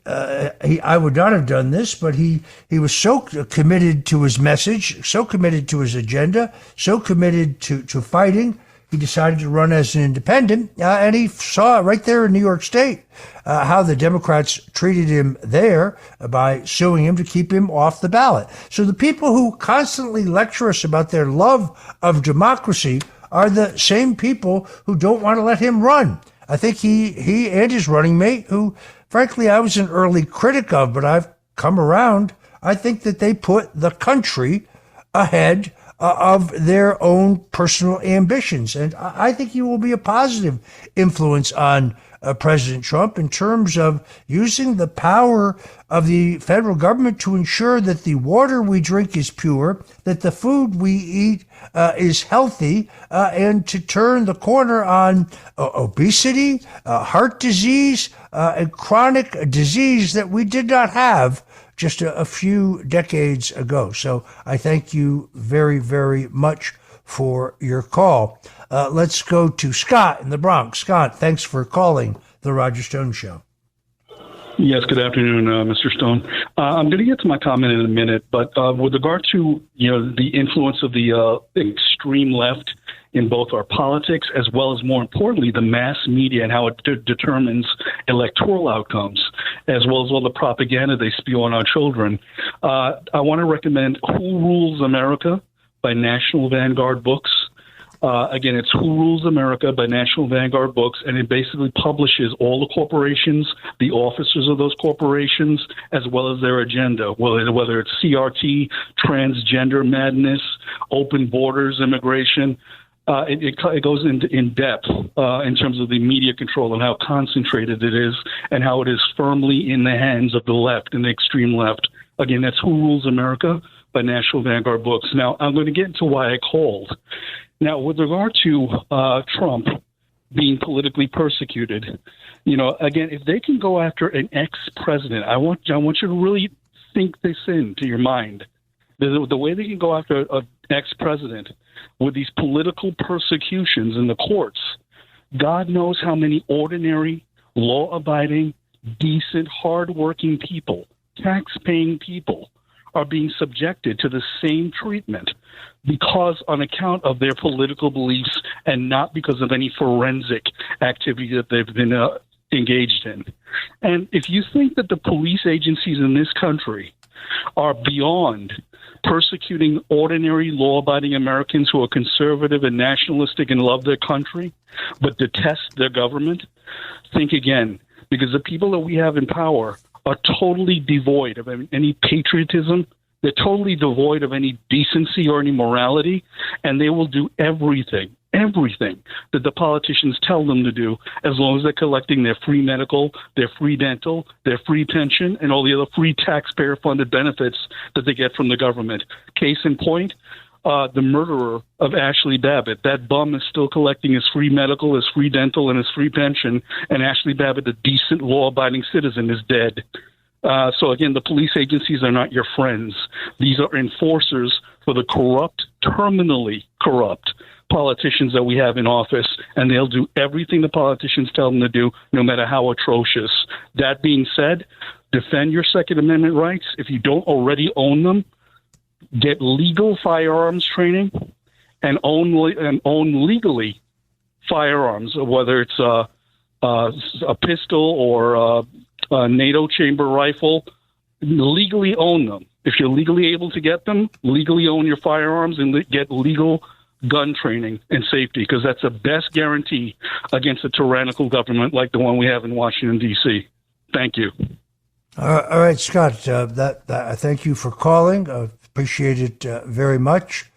I would not have done this, but he was so committed to his message, so committed to his agenda, so committed to fighting. He decided to run as an independent, and he saw right there in New York State how the Democrats treated him there by suing him to keep him off the ballot. So the people who constantly lecture us about their love of democracy are the same people who don't want to let him run. I think he and his running mate, who, frankly, I was an early critic of, but I've come around, I think that they put the country ahead of their own personal ambitions. And I think he will be a positive influence on President Trump in terms of using the power of the federal government to ensure that the water we drink is pure, that the food we eat is healthy, and to turn the corner on obesity, heart disease, and chronic disease that we did not have just a few decades ago. So I thank you very, very much for your call. Let's go to Scott in the Bronx. Scott, thanks for calling the Roger Stone Show. Yes, good afternoon, Mr. Stone. I'm going to get to my comment in a minute, but with regard to the influence of the extreme left in both our politics, as well as, more importantly, the mass media and how it determines electoral outcomes, as well as all the propaganda they spew on our children, I want to recommend Who Rules America by National Vanguard Books. Again, it's Who Rules America by National Vanguard Books, and it basically publishes all the corporations, the officers of those corporations, as well as their agenda, whether it's CRT, transgender madness, open borders, immigration. It goes in depth in terms of the media control and how concentrated it is and how it is firmly in the hands of the left and the extreme left. Again, that's Who Rules America by National Vanguard Books. Now, I'm going to get into why I called. Now, with regard to Trump being politically persecuted, again, if they can go after an ex-president, I want you to really think this into your mind. The way they can go after an ex-president with these political persecutions in the courts, God knows how many ordinary, law-abiding, decent, hard-working people, tax-paying people, are being subjected to the same treatment because on account of their political beliefs and not because of any forensic activity that they've been engaged in. And if you think that the police agencies in this country are beyond persecuting ordinary law-abiding Americans who are conservative and nationalistic and love their country but detest their government, think again, because the people that we have in power are totally devoid of any patriotism. They're totally devoid of any decency or any morality, and they will do everything that the politicians tell them to do as long as they're collecting their free medical, their free dental, their free pension, and all the other free taxpayer-funded benefits that they get from the government. Case in point, the murderer of Ashley Babbitt. That bum is still collecting his free medical, his free dental, and his free pension, and Ashley Babbitt, a decent, law-abiding citizen, is dead. So, again, the police agencies are not your friends. These are enforcers for the corrupt, terminally corrupt politicians that we have in office, and they'll do everything the politicians tell them to do, no matter how atrocious. That being said, defend your Second Amendment rights. If you don't already own them, get legal firearms training and own legally firearms, whether it's a pistol or a NATO chamber rifle. Legally own them. If you're legally able to get them, legally own your firearms and get legal gun training and safety, because that's the best guarantee against a tyrannical government like the one we have in Washington, D.C. Thank you. All right, Scott, I thank you for calling. Appreciate it very much.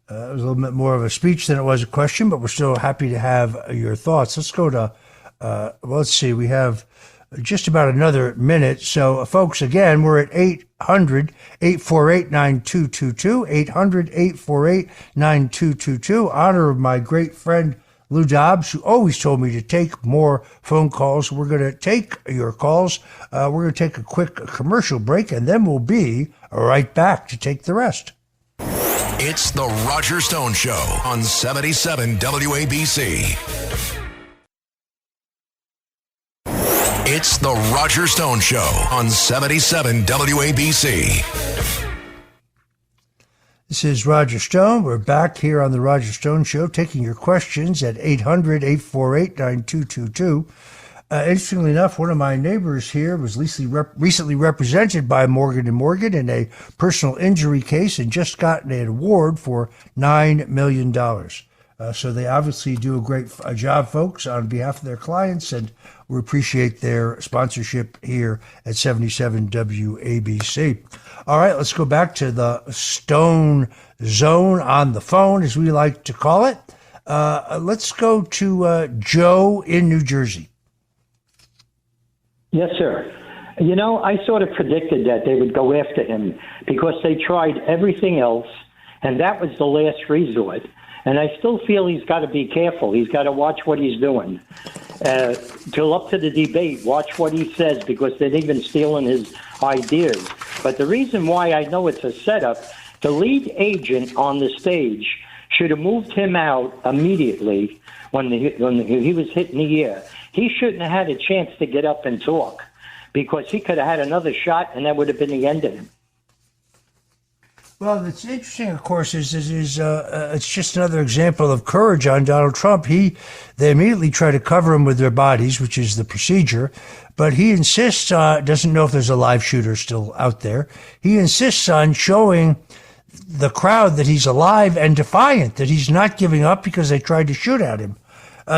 It was a little bit more of a speech than it was a question, but we're still happy to have your thoughts. Let's go to, let's see, we have just about another minute. So, folks, again, we're at 800-848-9222, 800-848-9222. Honor of my great friend Lou Dobbs, who always told me to take more phone calls. We're going to take your calls. We're going to take a quick commercial break, and then we'll be right back to take the rest. It's the Roger Stone Show on 77 WABC. It's The Roger Stone Show on 77 WABC. This is Roger Stone. We're back here on The Roger Stone Show taking your questions at 800-848-9222. Interestingly enough, one of my neighbors here was recently represented by Morgan & Morgan in a personal injury case and just got an award for $9 million. So they obviously do a great job, folks, on behalf of their clients, and we appreciate their sponsorship here at 77 WABC. All right, let's go back to the Stone Zone on the phone, as we like to call it. Let's go to Joe in New Jersey. Yes, sir. You know, I sort of predicted that they would go after him because they tried everything else, and that was the last resort. And I still feel he's got to be careful. He's got to watch what he's doing. Till up to the debate, watch what he says, because they're even stealing his ideas. But the reason why I know it's a setup, the lead agent on the stage should have moved him out immediately when he was hitting the air. He shouldn't have had a chance to get up and talk, because he could have had another shot, and that would have been the end of him. Well, it's interesting, of course, is it's just another example of courage on Donald Trump. They immediately try to cover him with their bodies, which is the procedure, but he insists, doesn't know if there's a live shooter still out there. He insists on showing the crowd that he's alive and defiant, that he's not giving up because they tried to shoot at him.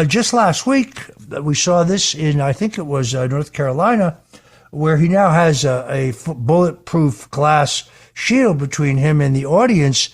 Just last week, we saw this in, I think it was North Carolina, where he now has a bulletproof glass shield between him and the audience.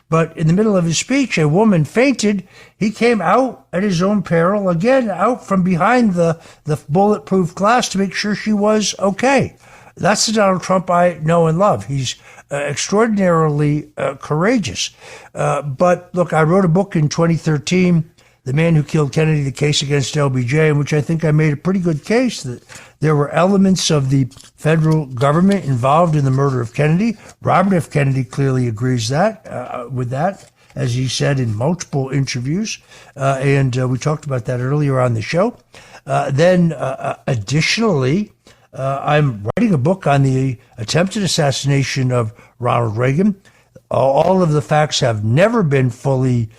But in the middle of his speech, a woman fainted. He came out at his own peril, again, out from behind the bulletproof glass to make sure she was okay. That's the Donald Trump I know and love. He's extraordinarily courageous. But look, I wrote a book in 2013, The Man Who Killed Kennedy, The Case Against LBJ, in which I think I made a pretty good case that there were elements of the federal government involved in the murder of Kennedy. Robert F. Kennedy clearly agrees with that, as he said in multiple interviews. And we talked about that earlier on the show. Then additionally, I'm writing a book on the attempted assassination of Ronald Reagan. All of the facts have never been fully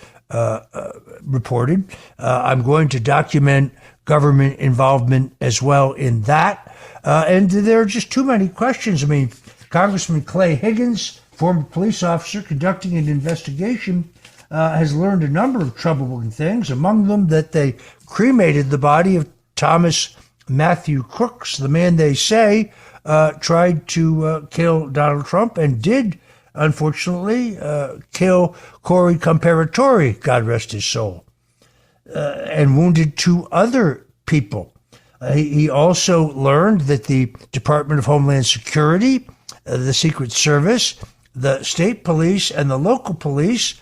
reported. I'm going to document government involvement as well in that. And there are just too many questions. I mean, Congressman Clay Higgins, former police officer conducting an investigation, has learned a number of troubling things, among them that they cremated the body of Thomas Matthew Crooks, the man they say tried to kill Donald Trump and did, unfortunately, kill Corey Comparatori, God rest his soul, and wounded two other people. He also learned that the Department of Homeland Security, the Secret Service, the state police, and the local police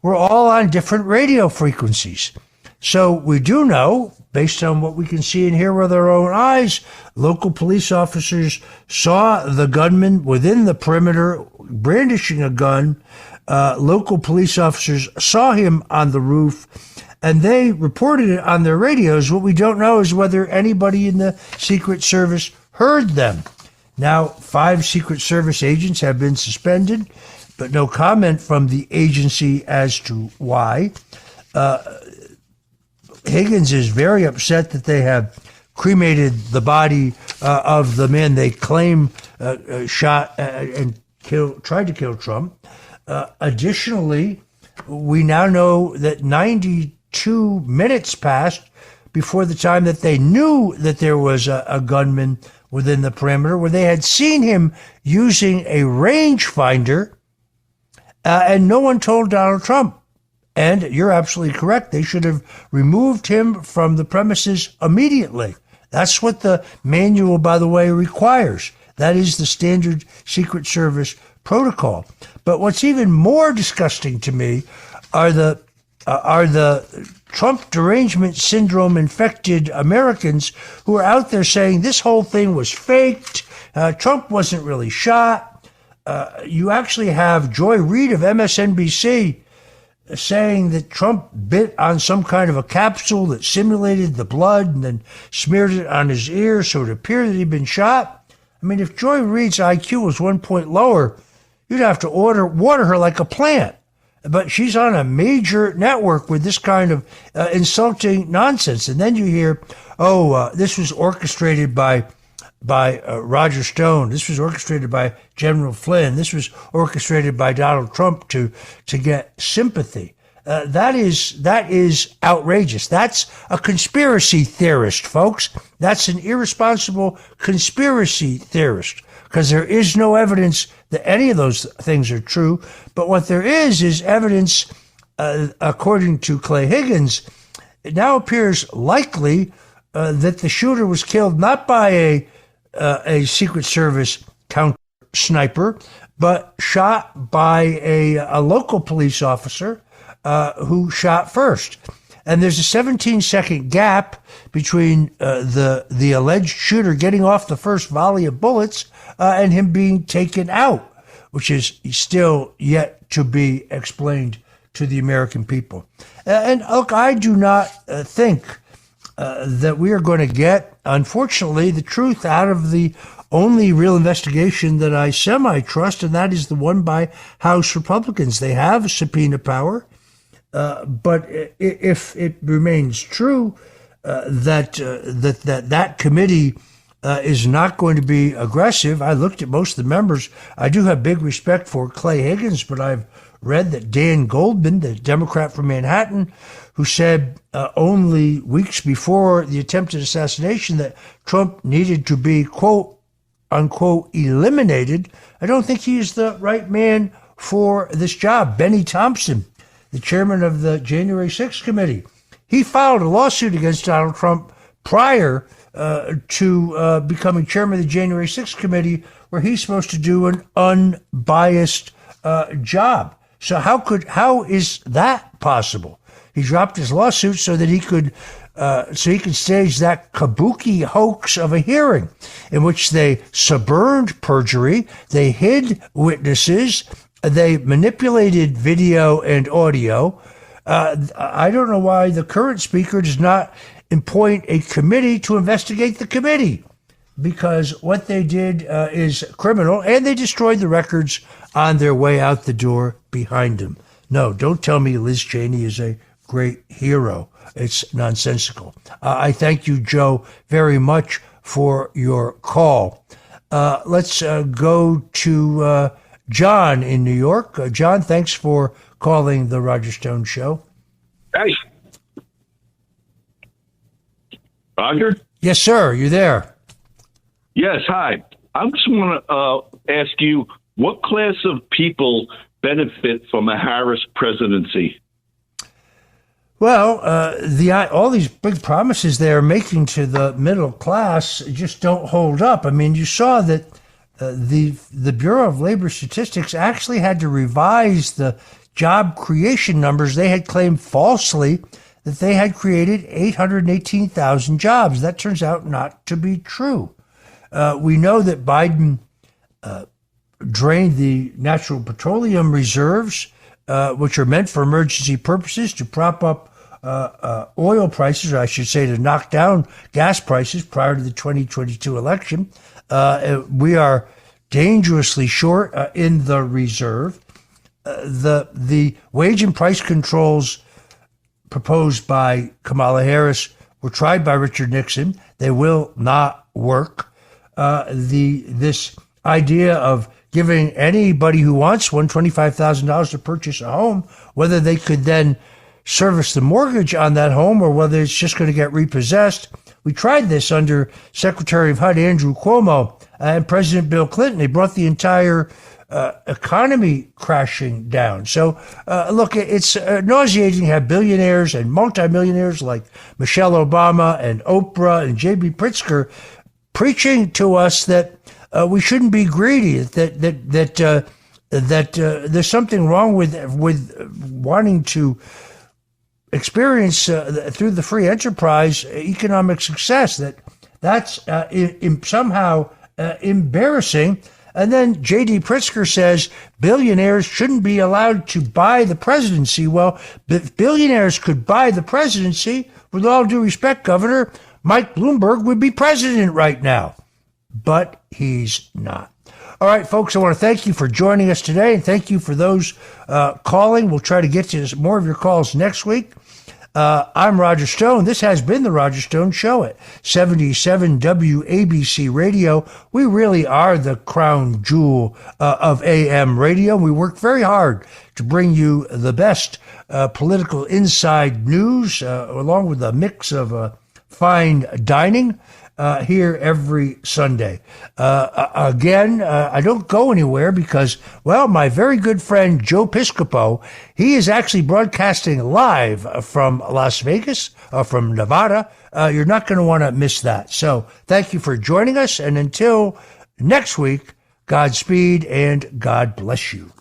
were all on different radio frequencies. So we do know, based on what we can see and hear with our own eyes, local police officers saw the gunman within the perimeter brandishing a gun. Local police officers saw him on the roof, and they reported it on their radios. What we don't know is whether anybody in the Secret Service heard them. Now, 5 Secret Service agents have been suspended, but no comment from the agency as to why. Higgins is very upset that they have cremated the body of the man they claim shot and tried to kill Trump. Additionally, we now know that 92 minutes passed before the time that they knew that there was a gunman within the perimeter, where they had seen him using a rangefinder, and no one told Donald Trump. And you're absolutely correct. They should have removed him from the premises immediately. That's what the manual, by the way, requires. That is the standard Secret Service protocol. But what's even more disgusting to me are the Trump derangement syndrome infected Americans who are out there saying this whole thing was faked. Trump wasn't really shot. You actually have Joy Reid of MSNBC saying that Trump bit on some kind of a capsule that simulated the blood and then smeared it on his ear so it appeared that he'd been shot. I mean, if Joy Reid's IQ was 1 point lower, you'd have to water her like a plant. But she's on a major network with this kind of insulting nonsense. And then you hear, this was orchestrated by Roger Stone. This was orchestrated by General Flynn. This was orchestrated by Donald Trump to get sympathy. That is outrageous. That's a conspiracy theorist, folks. That's an irresponsible conspiracy theorist, because there is no evidence that any of those things are true. But what there is evidence, according to Clay Higgins, it now appears likely that the shooter was killed not by a Secret Service counter sniper, but shot by a local police officer who shot first. And there's a 17-second gap between the alleged shooter getting off the first volley of bullets and him being taken out, which is still yet to be explained to the American people. And look, I do not think that we are going to get, unfortunately, the truth out of the only real investigation that I semi-trust, and that is the one by House Republicans. They have subpoena power, but if it remains true that committee is not going to be aggressive, I looked at most of the members. I do have big respect for Clay Higgins, but I've read that Dan Goldman, the Democrat from Manhattan, who said only weeks before the attempted assassination that Trump needed to be, quote, unquote, eliminated. I don't think he is the right man for this job. Benny Thompson, the chairman of the January 6th committee, he filed a lawsuit against Donald Trump prior to becoming chairman of the January 6th committee, where he's supposed to do an unbiased job. So how is that possible? He dropped his lawsuit so that he could stage that kabuki hoax of a hearing in which they suborned perjury, they hid witnesses, they manipulated video and audio. I don't know why the current speaker does not appoint a committee to investigate the committee, because what they did is criminal, and they destroyed the records on their way out the door behind them. No, don't tell me Liz Cheney is a great hero. It's nonsensical. I thank you, Joe, very much for your call. Let's go to John in New York. John, thanks for calling the Roger Stone Show. Hey. Roger? Yes, sir. You there? Yes, hi. I just want to ask you, what class of people benefit from a Harris presidency? Well, all these big promises they are making to the middle class just don't hold up. I mean, you saw that the Bureau of Labor Statistics actually had to revise the job creation numbers. They had claimed falsely that they had created 818,000 jobs. That turns out not to be true. We know that Biden drained the natural petroleum reserves, which are meant for emergency purposes to prop up oil prices, or I should say to knock down gas prices prior to the 2022 election. We are dangerously short in the reserve. The wage and price controls proposed by Kamala Harris were tried by Richard Nixon. They will not work. This idea of giving anybody who wants one $25,000 to purchase a home, whether they could then service the mortgage on that home or whether it's just going to get repossessed. We tried this under Secretary of HUD Andrew Cuomo and President Bill Clinton. They brought the entire economy crashing down. So, look, it's nauseating to have billionaires and multimillionaires like Michelle Obama and Oprah and J.B. Pritzker preaching to us that we shouldn't be greedy, that there's something wrong with wanting to experience through the free enterprise economic success, that's somehow embarrassing. And then J.D. Pritzker says billionaires shouldn't be allowed to buy the presidency. Well, if billionaires could buy the presidency, with all due respect, Governor, Mike Bloomberg would be president right now. But he's not. All right, folks, I want to thank you for joining us today, and thank you for those calling. We'll try to get to more of your calls next week. I'm Roger Stone. This has been The Roger Stone Show at 77 WABC Radio. We really are the crown jewel of AM radio. We work very hard to bring you the best political inside news, along with a mix of fine dining here every Sunday. Again, I don't go anywhere because, well, my very good friend Joe Piscopo, he is actually broadcasting live from Las Vegas, from Nevada. You're not going to want to miss that. So thank you for joining us. And until next week, Godspeed and God bless you.